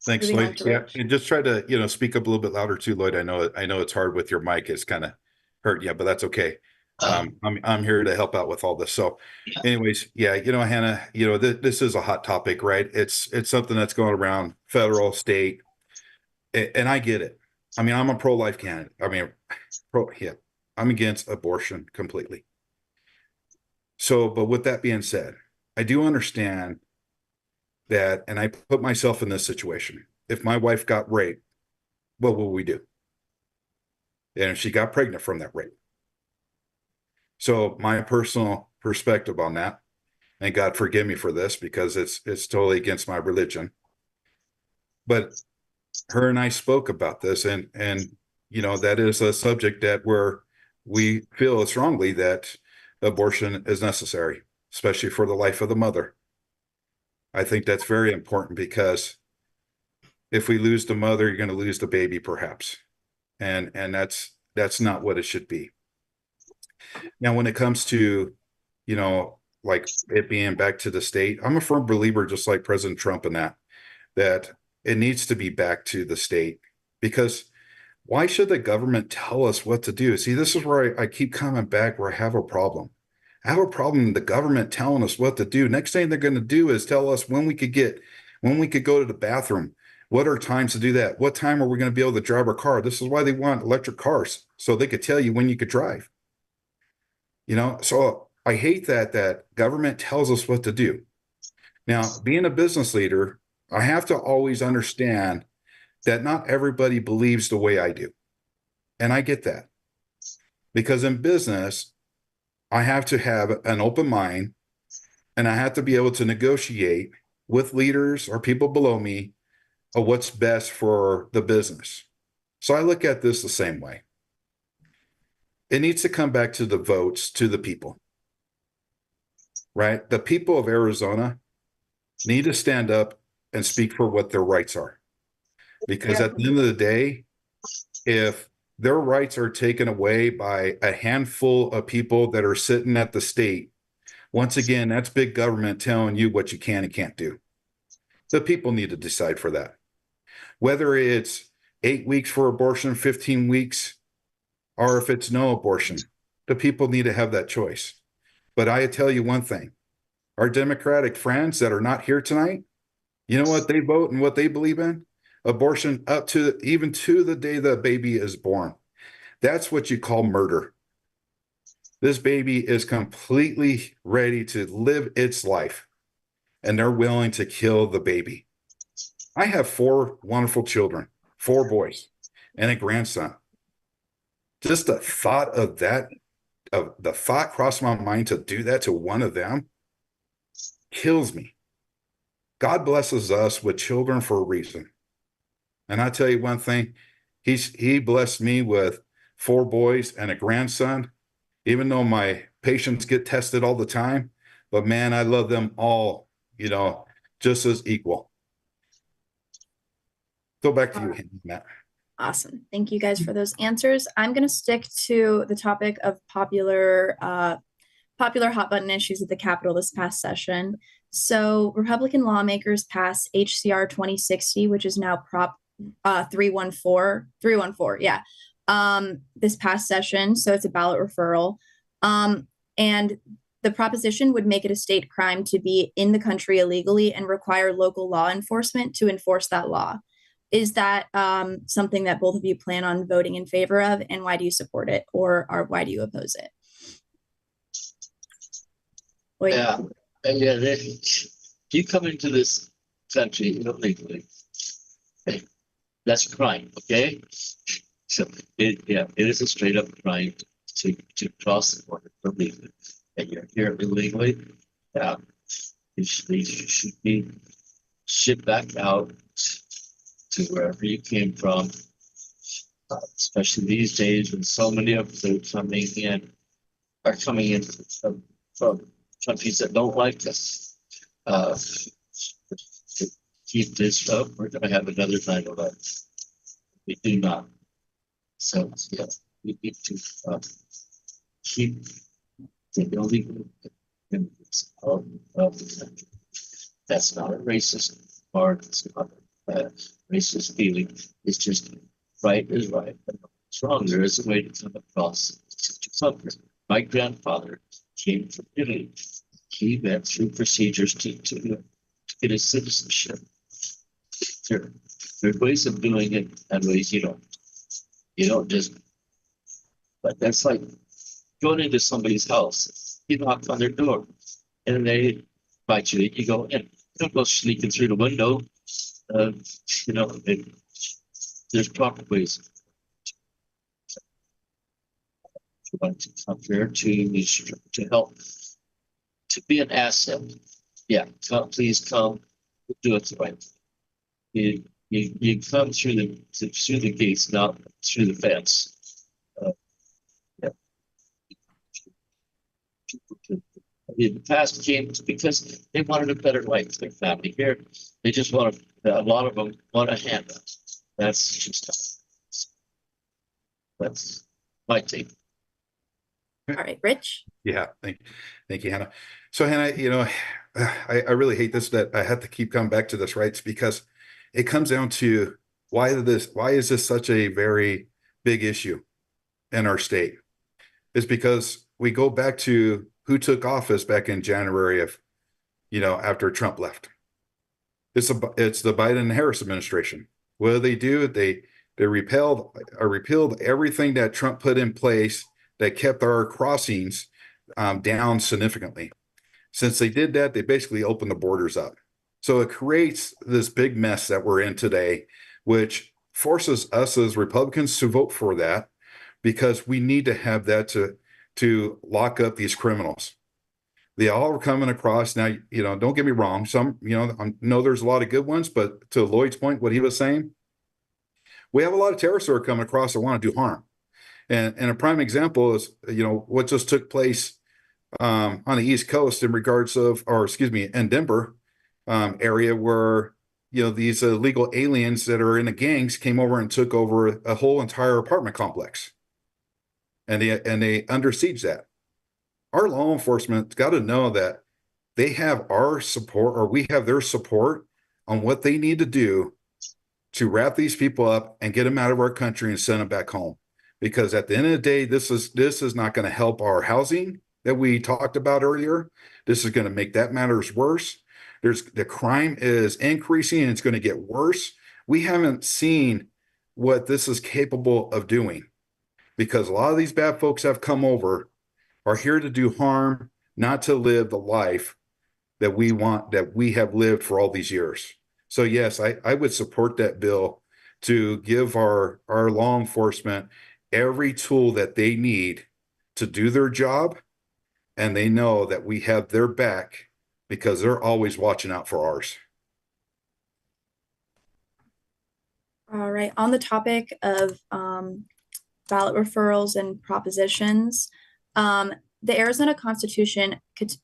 Thanks, Moving on Lloyd. to Yeah, Rich. and just try to, speak up a little bit louder too, Lloyd. I know it's hard with your mic. It's kind of hurt. Yeah, but that's okay. I'm here to help out with all this. So anyways, yeah, Hannah, this is a hot topic, right? It's something that's going around federal, state, and I get it. I mean, I'm a pro-life candidate. I mean, I'm against abortion completely. So, but with that being said, I do understand that, and I put myself in this situation. If my wife got raped, what will we do? And if she got pregnant from that rape. So my personal perspective on that, and God forgive me for this because it's totally against my religion. But her and I spoke about this, and that is a subject that where we feel strongly that abortion is necessary, especially for the life of the mother. I think that's very important because if we lose the mother, you're going to lose the baby, perhaps, and that's not what it should be. Now, when it comes to, like it being back to the state, I'm a firm believer, just like President Trump, in that it needs to be back to the state, because why should the government tell us what to do? See, this is where I keep coming back where I have a problem. I have a problem with the government telling us what to do. Next thing they're going to do is tell us when we could go to the bathroom. What are times to do that? What time are we going to be able to drive our car? This is why they want electric cars, so they could tell you when you could drive. So I hate that government tells us what to do. Now, being a business leader, I have to always understand that not everybody believes the way I do. And I get that. Because in business, I have to have an open mind, and I have to be able to negotiate with leaders or people below me of what's best for the business. So I look at this the same way. It needs to come back to the votes, to the people, right? The people of Arizona need to stand up and speak for what their rights are. Because at the end of the day, if their rights are taken away by a handful of people that are sitting at the state, once again, that's big government telling you what you can and can't do. The people need to decide for that. Whether it's 8 weeks for abortion, 15 weeks, or if it's no abortion, the people need to have that choice. But I tell you one thing, our Democratic friends that are not here tonight, you know what they vote and what they believe in? Abortion up to even to the day the baby is born. That's what you call murder. This baby is completely ready to live its life, and they're willing to kill the baby. I have 4 wonderful children, 4 boys, and a grandson. Just the thought of that, of the thought crossed my mind to do that to one of them kills me. God blesses us with children for a reason. And I tell you one thing, he blessed me with 4 boys and a grandson, even though my patients get tested all the time. But man, I love them all, just as equal. Go back to you, Matt. Awesome. Thank you guys for those answers. I'm going to stick to the topic of popular hot button issues at the Capitol this past session. So Republican lawmakers passed HCR 2060, which is now Prop 314, yeah, this past session. So it's a ballot referral. And the proposition would make it a state crime to be in the country illegally and require local law enforcement to enforce that law. Is that something that both of you plan on voting in favor of, and why do you support it, or why do you oppose it? Wait. Yeah, if you come into this country illegally, that's a crime, okay? So it is a straight up crime to cross the border illegally, and you're here illegally. You should be shipped back out to wherever you came from, especially these days when so many of them are coming in from countries that don't like us. To keep this up, we're going to have another 9/11. We do not. So, yeah, we need to keep the illegal immigrants out of the country. That's not a racist part. It's not a racist feeling. It's just right is right, but what's wrong. There is a way to come across to comfort. My grandfather came from Italy. He went through procedures to get his citizenship. There are ways of doing it and ways you don't. You don't just, but that's like going into somebody's house. You knock on their door and they invite you in, you go in. You don't go sneaking through the window. There's proper ways. If you want to come here to help, to be an asset, yeah, please come. Do it the right way. You come through the gates, not through the fence. Yeah. In the past came because they wanted a better life for their family. Here, they just want a lot of them want a handout. That's just that's my take. All right, Rich. Yeah, thank you, Hannah. So Hannah, I really hate this that I have to keep coming back to this, right? It's because it comes down to why is this such a very big issue in our state? It's because we go back to who took office back in January of, after Trump left. It's the Biden and Harris administration. What do? They repealed everything that Trump put in place that kept our crossings down significantly. Since they did that, they basically opened the borders up. So it creates this big mess that we're in today, which forces us as Republicans to vote for that because we need to have that to lock up these criminals. They all are coming across now. Don't get me wrong. Some, I know there's a lot of good ones, but to Lloyd's point, what he was saying, we have a lot of terrorists who are coming across that want to do harm. And a prime example is, what just took place on the East Coast in regards of, or excuse me, in Denver area where, these illegal aliens that are in the gangs came over and took over a whole entire apartment complex. And they under siege that. Our law enforcement's got to know that they have our support, or we have their support on what they need to do to wrap these people up and get them out of our country and send them back home. Because at the end of the day, this is not going to help our housing that we talked about earlier. This is going to make that matters worse. The crime is increasing and it's going to get worse. We haven't seen what this is capable of doing, because a lot of these bad folks have come over, are here to do harm, not to live the life that we want, that we have lived for all these years. So yes, I would support that bill to give our law enforcement every tool that they need to do their job. And they know that we have their back because they're always watching out for ours. All right. On the topic of ballot referrals and propositions, the Arizona Constitution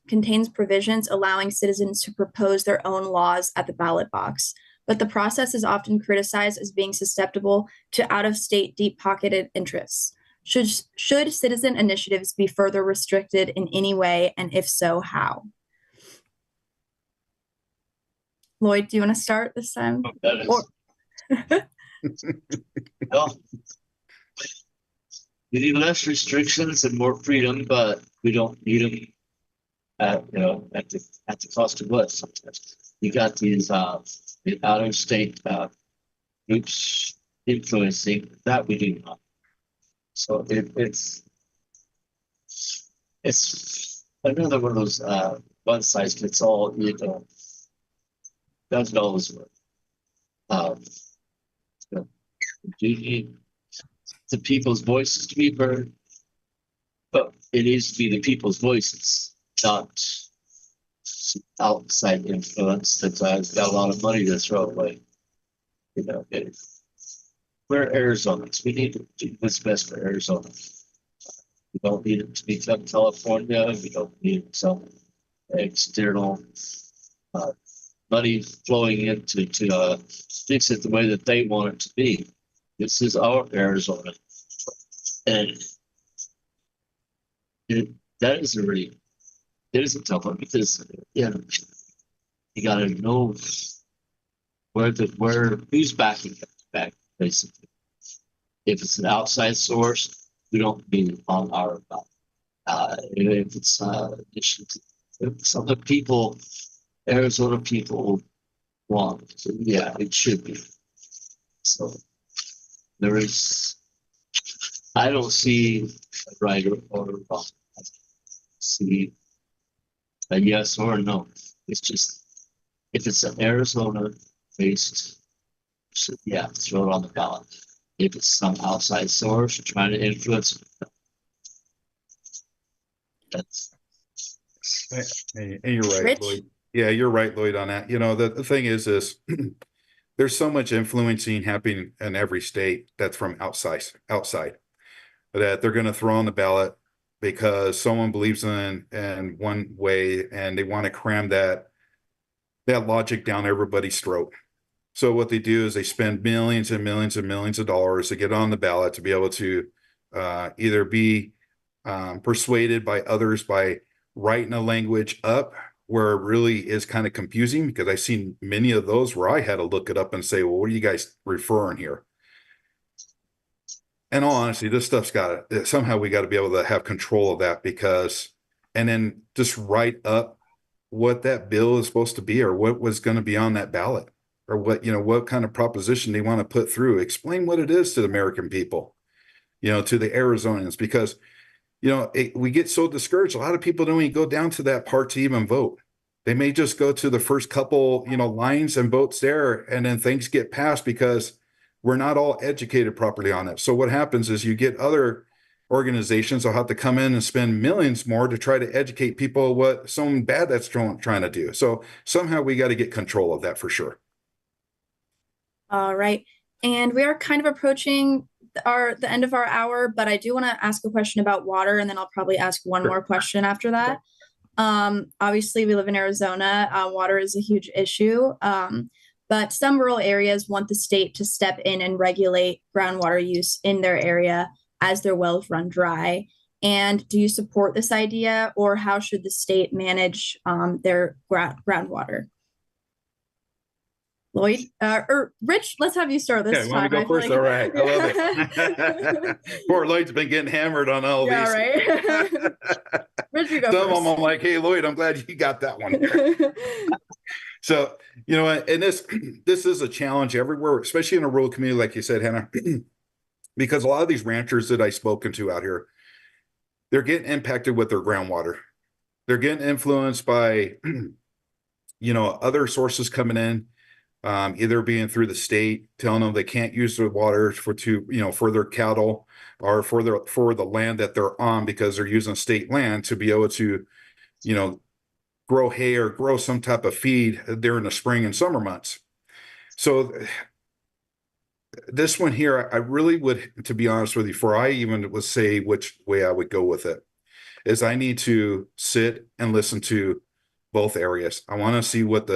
contains provisions allowing citizens to propose their own laws at the ballot box, but the process is often criticized as being susceptible to out-of-state, deep-pocketed interests. Should citizen initiatives be further restricted in any way, and if so, how? Lloyd, do you want to start this time? Well, we need less restrictions and more freedom, but we don't need them at the cost of what sometimes. You got these out of state groups influencing that we do not. So it's another one of those one size fits all, doesn't always work. You need the people's voices to be heard, but it needs to be the people's voices, not outside influence that got a lot of money to throw away. We're Arizonans. We need to do what's best for Arizona. We don't need it to become California. We don't need some external money flowing in to fix it the way that they want it to be. This is our Arizona. And that is it is a tough one, because you got to know who's backing it back, basically. If it's an outside source, we don't need it on our if it's other people, Arizona people want, so yeah, it should be. So I don't see a right or wrong. I see a yes or a no. It's just, if it's an Arizona based, yeah, throw it on the ballot. If it's some outside source trying to influence, that's. And you're right, Rich? Lloyd. Yeah, you're right, Lloyd, on that. The thing is there's so much influencing happening in every state that's from outside that they're going to throw on the ballot because someone believes in one way, and they want to cram that logic down everybody's throat. So what they do is they spend millions and millions and millions of dollars to get on the ballot, to be able to either be persuaded by others by writing a language up where it really is kind of confusing, because I've seen many of those where I had to look it up and say, well, what are you guys referring here? And all honesty, this stuff's somehow we got to be able to have control of that, and then just write up what that bill is supposed to be, or what was going to be on that ballot, or what kind of proposition they want to put through. Explain what it is to the American people, to the Arizonans, because we get so discouraged. A lot of people don't even go down to that part to even vote. They may just go to the first couple, lines and votes there, and then things get passed because we're not all educated properly on it. So what happens is you get other organizations will have to come in and spend millions more to try to educate people what something bad that's trying to do. So somehow we got to get control of that for sure. All right. And we are kind of approaching the end of our hour, but I do want to ask a question about water, and then I'll probably ask one Sure. more question after that. Obviously, we live in Arizona. Water is a huge issue, but some rural areas want the state to step in and regulate groundwater use in their area as their wells run dry. And do you support this idea, or how should the state manage their groundwater? Lloyd, or Rich, let's have you start this Okay, want me time. to go first? All right. I love it. Poor Lloyd's been getting hammered on all Yeah, these. right. Rich, you go Some of first. them I'm like, hey, Lloyd, I'm glad you got that one. So, you know what, and this is a challenge everywhere, especially in a rural community, like you said, Hannah, because a lot of these ranchers that I've spoken to out here, they're getting impacted with their groundwater. They're getting influenced by, you know, other sources coming in, either being through the state telling them they can't use their water for their cattle or for the land that they're on because they're using state land to be able to, you know, grow hay or grow some type of feed during the spring and summer months. So this one here, I really would, to be honest with you, before I even would say which way I would go with it, is I need to sit and listen to both areas. I want to see what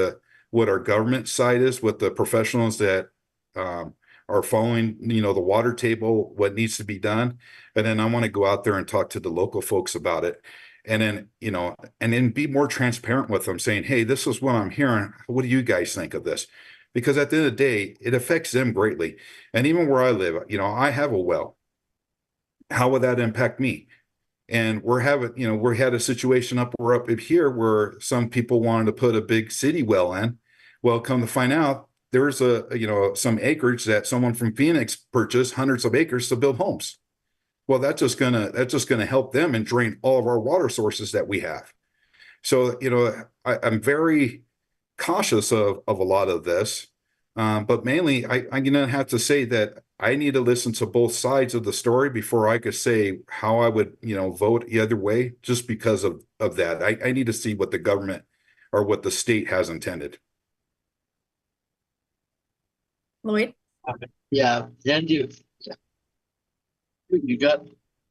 our government side is, what the professionals that are following, you know, the water table, what needs to be done, and then I want to go out there and talk to the local folks about it, and then, you know, and then be more transparent with them, saying, hey, this is what I'm hearing. What do you guys think of this? Because at the end of the day, it affects them greatly. And even where I live, you know, I have a well. How would that impact me? And we had a situation up here where some people wanted to put a big city well in. Well, come to find out, there's some acreage that someone from Phoenix purchased, hundreds of acres to build homes. Well, that's just gonna help them and drain all of our water sources that we have. So, you know, I'm very cautious of a lot of this. But mainly, I'm going to have to say that I need to listen to both sides of the story before I could say how I would, you know, vote either way, just because of that. I need to see what the government or what the state has intended. Lloyd? Yeah, and you got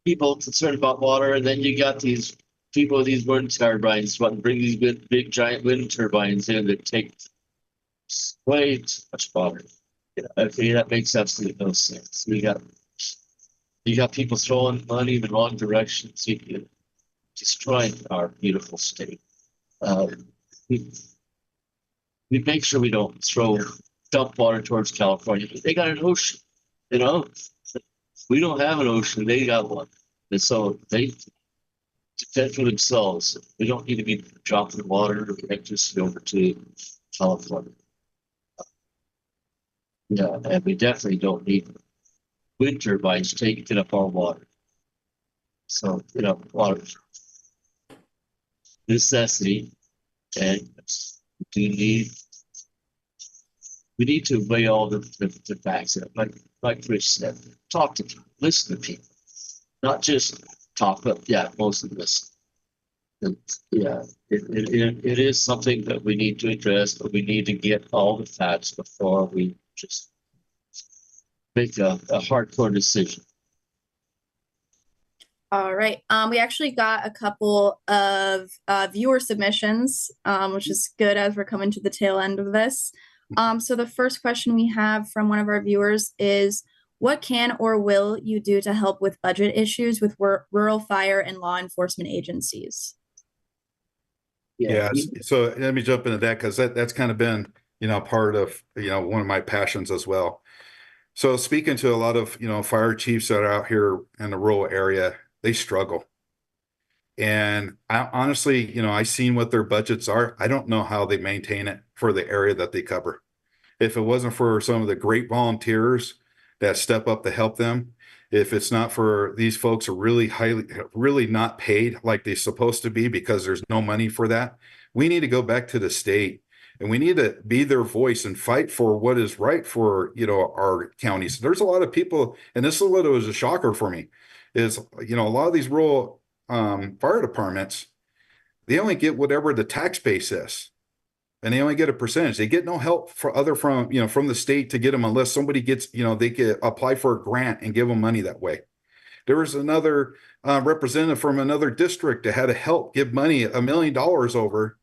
people concerned about water, and then you got these people with these wind turbines want to bring these big giant wind turbines in that take way too much water. Yeah, okay, that makes absolutely no sense. You got people throwing money in the wrong directions. You destroying our beautiful state. We, we make sure we don't dump water towards California. They got an ocean, you know. We don't have an ocean. They got one, and so they defend for themselves. We don't need to be dropping water or electricity over to California. Yeah, and we definitely don't need wind turbines taking up our water. So, you know, water necessity, and we need to weigh all the facts up. Like Rich said, talk to people, listen to people, not just talk, but yeah, most of this. And yeah, it is something that we need to address, but we need to get all the facts before we just make a hardcore decision. All right. We actually got a couple of viewer submissions, which is good as we're coming to the tail end of this. So the first question we have from one of our viewers is, what can or will you do to help with budget issues with rural fire and law enforcement agencies? Yeah. So let me jump into that, because that's kind of been, you know, part of, you know, one of my passions as well. So speaking to a lot of, you know, fire chiefs that are out here in the rural area, they struggle. And I honestly, you know, I've seen what their budgets are. I don't know how they maintain it for the area that they cover. If it wasn't for some of the great volunteers that step up to help them, if it's not for these folks are really not paid like they're supposed to be because there's no money for that, we need to go back to the state and we need to be their voice and fight for what is right for, you know, our counties. There's a lot of people, and this is what was a shocker for me, is, you know, a lot of these rural fire departments, they only get whatever the tax base is. and they only get a percentage. They get no help from the state to get them unless somebody gets, they could apply for a grant and give them money that way. There was another representative from another district that had to help give money, $1 million over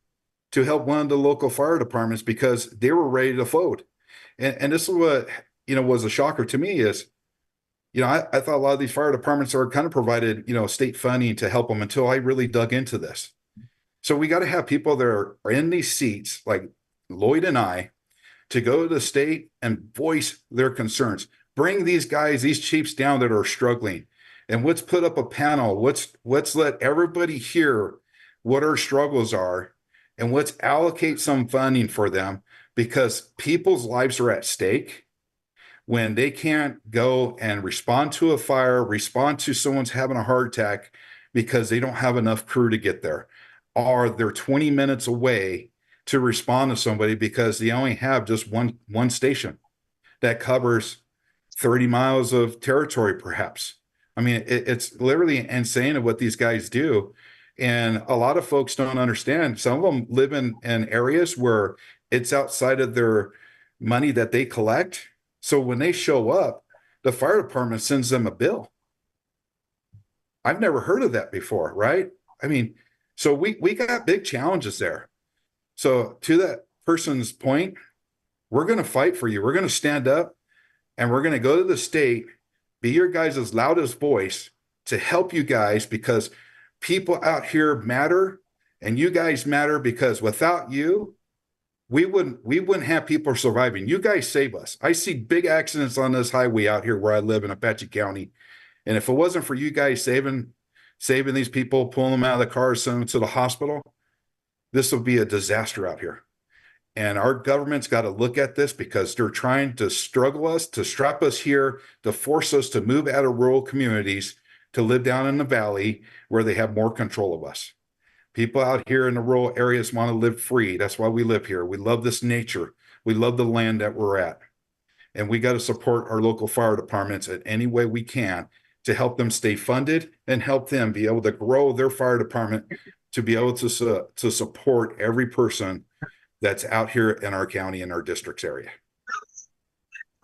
to help one of the local fire departments because they were ready to fold. And this is what, was a shocker to me is, I thought a lot of these fire departments are kind of provided, state funding to help them until I really dug into this. So we got to have people that are in these seats like Lloyd and I to go to the state and voice their concerns. Bring these guys, these chiefs down that are struggling. And let's put up a panel. Let's let everybody hear what our struggles are, and let's allocate some funding for them because people's lives are at stake when they can't go and respond to a fire, respond to someone's having a heart attack because they don't have enough crew to get there, or they're 20 minutes away to respond to somebody because they only have just one station that covers 30 miles of territory, perhaps. I mean, it's literally insane of what these guys do. And a lot of folks don't understand. Some of them live in areas where it's outside of their money that they collect. So when they show up, the fire department sends them a bill. I've never heard of that before, right? I mean, so we got big challenges there. So to that person's point, we're going to fight for you. We're going to stand up and we're going to go to the state, be your guys' loudest voice to help you guys because people out here matter and you guys matter because without you, we wouldn't have people surviving. You guys save us. I see big accidents on this highway out here where I live in Apache County. And if it wasn't for you guys saving these people, pulling them out of the car, sending them to the hospital, this would be a disaster out here. And our government's got to look at this because they're trying to struggle us, to strap us here, to force us to move out of rural communities, to live down in the valley where they have more control of us. People out here in the rural areas want to live free. That's why we live here. We love this nature. We love the land that we're at. And we got to support our local fire departments in any way we can to help them stay funded and help them be able to grow their fire department to be able to support every person that's out here in our county and our district's area.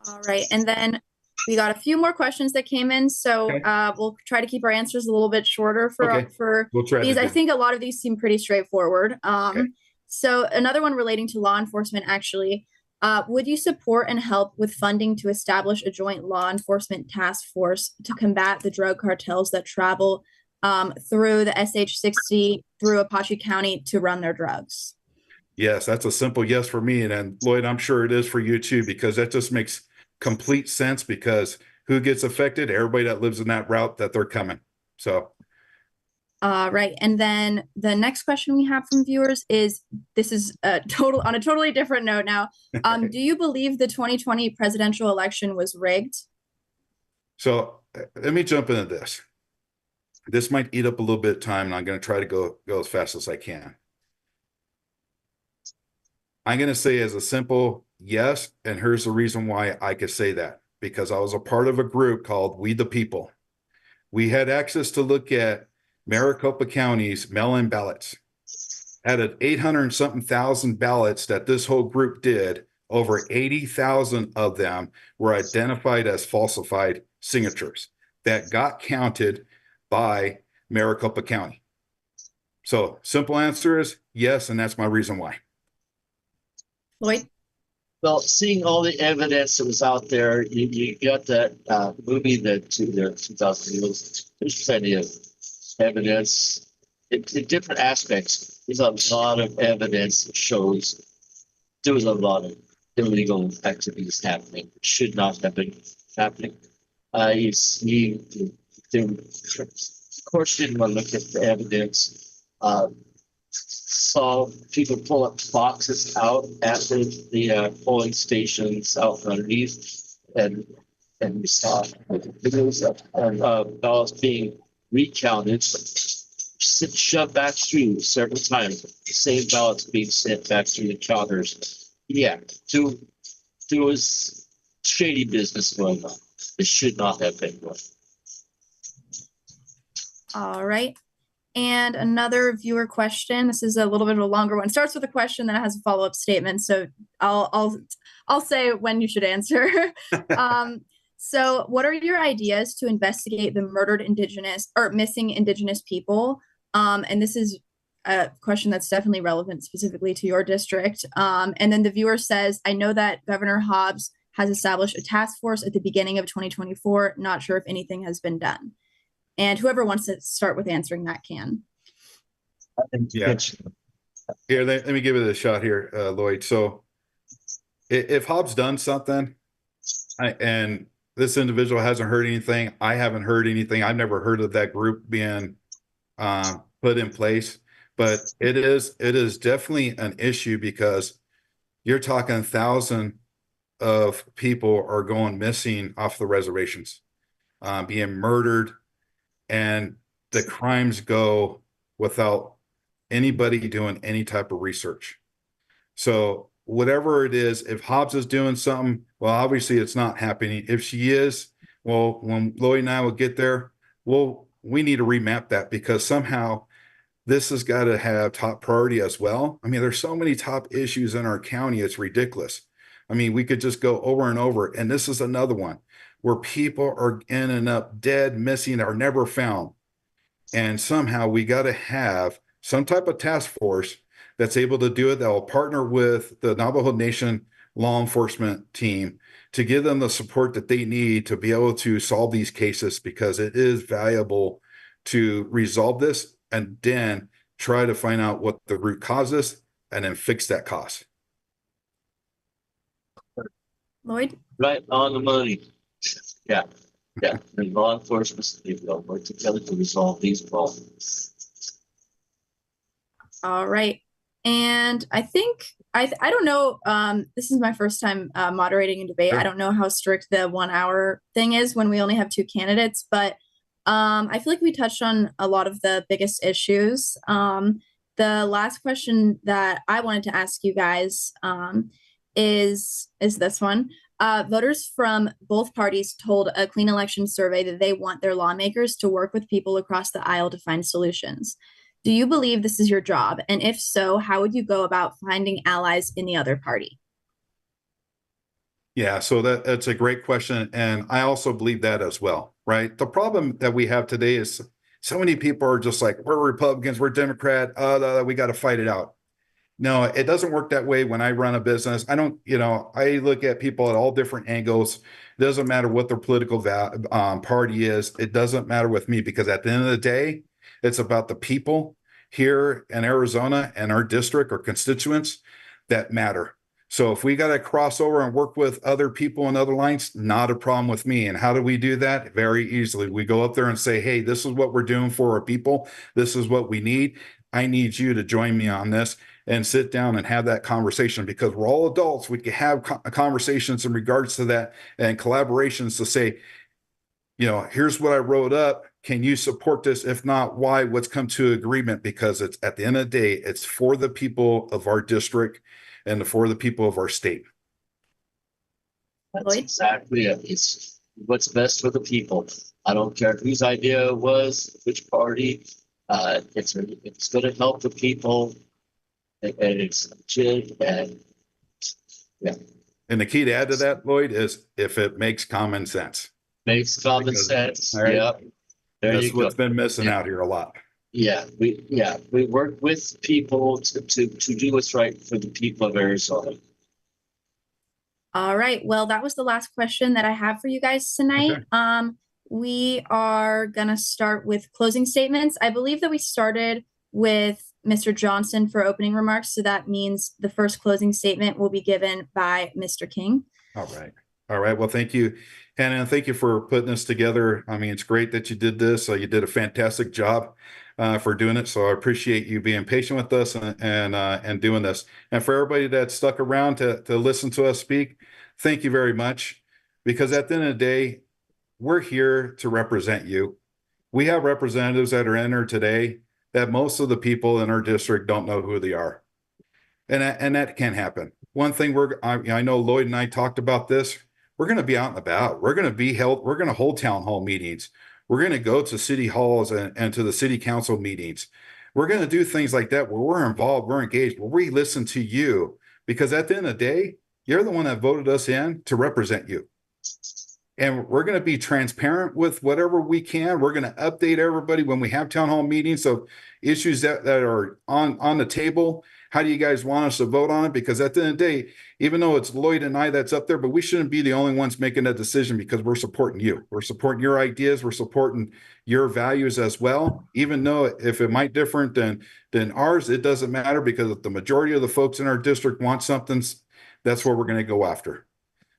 All right. And then we got a few more questions that came in. So we'll try to keep our answers a little bit shorter for we'll try these. I think a lot of these seem pretty straightforward. So another one relating to law enforcement, actually. Would you support and help with funding to establish a joint law enforcement task force to combat the drug cartels that travel through the SH-60 through Apache County to run their drugs? Yes, that's a simple yes for me. And Lloyd, I'm sure it is for you too, because that just makes complete sense because who gets affected? Everybody that lives in that route that they're coming. So. Right. And then the next question we have from viewers is, this is on a totally different note now. Do you believe the 2020 presidential election was rigged? So let me jump into this. This might eat up a little bit of time and I'm going to try to go as fast as I can. I'm going to say as a simple yes, and here's the reason why I could say that. Because I was a part of a group called We the People. We had access to look at Maricopa County's mail-in ballots. Out of 800-something thousand ballots that this whole group did, over 80,000 of them were identified as falsified signatures that got counted by Maricopa County. So simple answer is yes, and that's my reason why. Lloyd? Well, seeing all the evidence that was out there, you got that movie that 2000 years. There's plenty of evidence in different aspects. There's a lot of evidence that shows there was a lot of illegal activities happening. It should not have been happening. Of course, didn't want to look at the evidence. Saw people pull up boxes out at the polling stations out underneath, and we saw videos of ballots being recounted, shoved back through several times. The same ballots being sent back through the counters. Yeah, there was shady business going on. It should not have been going. All right. And another viewer question. This is a little bit of a longer one. It starts with a question, then it has a follow-up statement. So I'll say when you should answer. So what are your ideas to investigate the murdered Indigenous or missing Indigenous people? And this is a question that's definitely relevant specifically to your district. And then the viewer says, I know that Governor Hobbs has established a task force at the beginning of 2024. Not sure if anything has been done. And whoever wants to start with answering that can. Yeah. Here, let me give it a shot here, Lloyd. So if Hobbs done something and this individual hasn't heard anything, I haven't heard anything. I've never heard of that group being put in place, but it is definitely an issue because you're talking 1,000 of people are going missing off the reservations, being murdered, and the crimes go without anybody doing any type of research. So whatever it is, if Hobbs is doing something, well, obviously it's not happening. If she is, well, when Lloyd and I will get there, we need to remap that because somehow this has got to have top priority as well. I mean, there's so many top issues in our county, it's ridiculous. I mean, we could just go over and over, and this is another one where people are ending up dead, missing, or never found. And somehow we got to have some type of task force that's able to do it, that will partner with the Navajo Nation law enforcement team to give them the support that they need to be able to solve these cases, because it is valuable to resolve this and then try to find out what the root cause is and then fix that cost. Lloyd? Right on the money. Yeah. And law enforcement, they'll work together to resolve these problems. All right. And I think I don't know. This is my first time moderating a debate. Sure. I don't know how strict the 1 hour thing is when we only have 2 candidates, but I feel like we touched on a lot of the biggest issues. The last question that I wanted to ask you guys is this one. Voters from both parties told a Clean Election survey that they want their lawmakers to work with people across the aisle to find solutions. Do you believe this is your job? And if so, how would you go about finding allies in the other party? Yeah, so that's a great question. And I also believe that as well, right? The problem that we have today is so many people are just like, we're Republicans, we're Democrat, we got to fight it out. No, it doesn't work that way when I run a business. I don't, I look at people at all different angles. It doesn't matter what their political party is. It doesn't matter with me, because at the end of the day, it's about the people here in Arizona and our district or constituents that matter. So if we got to cross over and work with other people in other lines, not a problem with me. And how do we do that? Very easily. We go up there and say, hey, this is what we're doing for our people. This is what we need. I need you to join me on this, and sit down and have that conversation, because we're all adults. We can have conversations in regards to that and collaborations to say, here's what I wrote up. Can you support this? If not, why? Let's come to agreement, because it's at the end of the day, it's for the people of our district and for the people of our state. That's exactly it. It's what's best for the people. I don't care whose idea it was, which party. It's going to help the people, and it's legit. And yeah. And the key to add to that, Lloyd, is if it makes common sense. Makes common sense. Right? Yeah. That's what's been missing out here a lot. Yeah, we work with people to do what's right for the people of Arizona. All right. Well, that was the last question that I have for you guys tonight. Okay. We are gonna start with closing statements. I believe that we started with Mr. Johnson for opening remarks, so that means the first closing statement will be given by Mr. King. All right. Well, thank you, Hannah, and thank you for putting this together. I mean, it's great that you did this. You did a fantastic job for doing it. So I appreciate you being patient with us and doing this. And for everybody that stuck around to listen to us speak, thank you very much. Because at the end of the day, we're here to represent you. We have representatives that are in here today that most of the people in our district don't know who they are. And that can happen. One thing I know Lloyd and I talked about this. We're going to be out and about. We're going to hold town hall meetings. We're going to go to city halls and to the city council meetings. We're going to do things like that where we're involved, we're engaged, where we listen to you, because at the end of the day, you're the one that voted us in to represent you. And we're going to be transparent with whatever we can. We're going to update everybody when we have town hall meetings. So issues that are on the table, how do you guys want us to vote on it? Because at the end of the day, even though it's Lloyd and I that's up there, but we shouldn't be the only ones making that decision, because we're supporting you. We're supporting your ideas. We're supporting your values as well. Even though if it might different than ours, it doesn't matter, because if the majority of the folks in our district want something, that's what we're going to go after.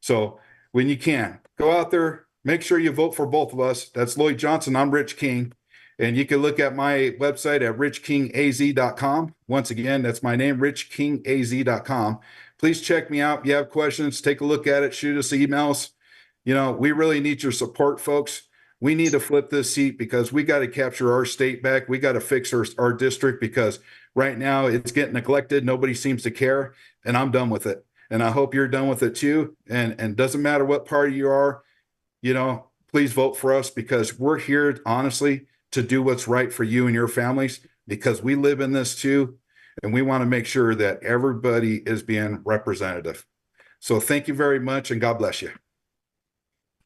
So when you can, go out there, make sure you vote for both of us. That's Lloyd Johnson. I'm Rich King. And you can look at my website at richkingaz.com. Once again, that's my name, richkingaz.com. Please check me out. If you have questions, take a look at it, shoot us emails. You know, we really need your support, folks. We need to flip this seat, because we got to capture our state back. We got to fix our district, because right now it's getting neglected. Nobody seems to care, and I'm done with it. And I hope you're done with it too. And doesn't matter what party you are, you know, please vote for us, because we're here, honestly, to do what's right for you and your families, because we live in this too. And we want to make sure that everybody is being representative. So thank you very much, and God bless you.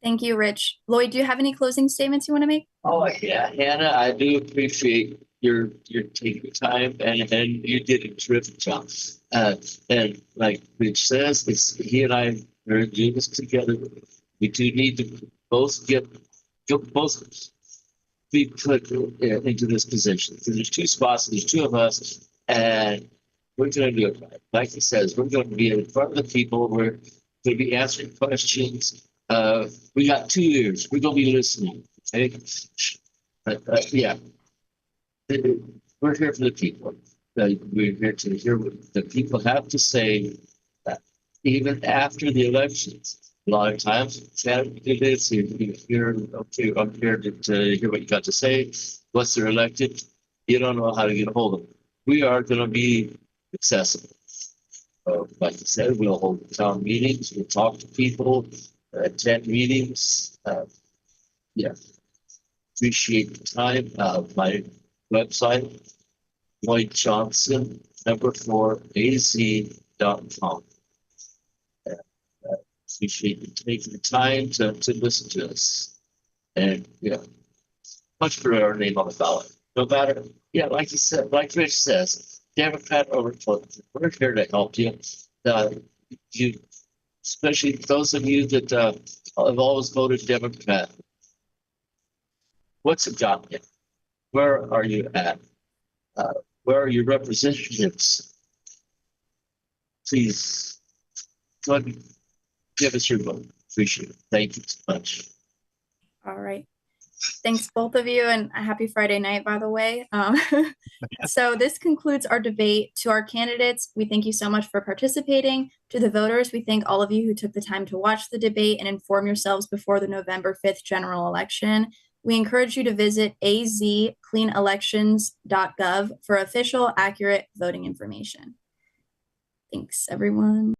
Thank you, Rich. Lloyd, do you have any closing statements you want to make? Oh, yeah, Hannah, I do appreciate your taking time, and you did a terrific job. And like Rich says, it's he and I are doing this together. We do need to both get both be put into this position. So there's two spots, there's two of us, and we're going to do it right. Like he says, we're going to be in front of the people. We're going to be answering questions. We got 2 years. We're going to be listening. Okay? Yeah. We're here for the people. We're here to hear what the people have to say, even after the elections. A lot of times, candidates, you hear, okay, I'm here to hear what you got to say. Once they're elected, you don't know how to get a hold of them. We are going to be accessible. Like I said, we'll hold town meetings, we'll talk to people, attend meetings. Yeah. Appreciate the time. My website, Lloyd Johnson, #4az.com. Appreciate you taking the time to listen to us. And yeah, much for our name on the ballot. No matter, yeah, like you said, like Rich says, Democrat or Republican, we're here to help you. You, especially those of you that have always voted Democrat. What's it got you? Where are you at? Where are your representatives? Please go ahead and give us your vote. Appreciate it. Thank you so much. All right. Thanks, both of you, and a happy Friday night, by the way. So this concludes our debate. To our candidates, we thank you so much for participating. To the voters, we thank all of you who took the time to watch the debate and inform yourselves before the November 5th general election. We encourage you to visit azcleanelections.gov for official, accurate voting information. Thanks, everyone.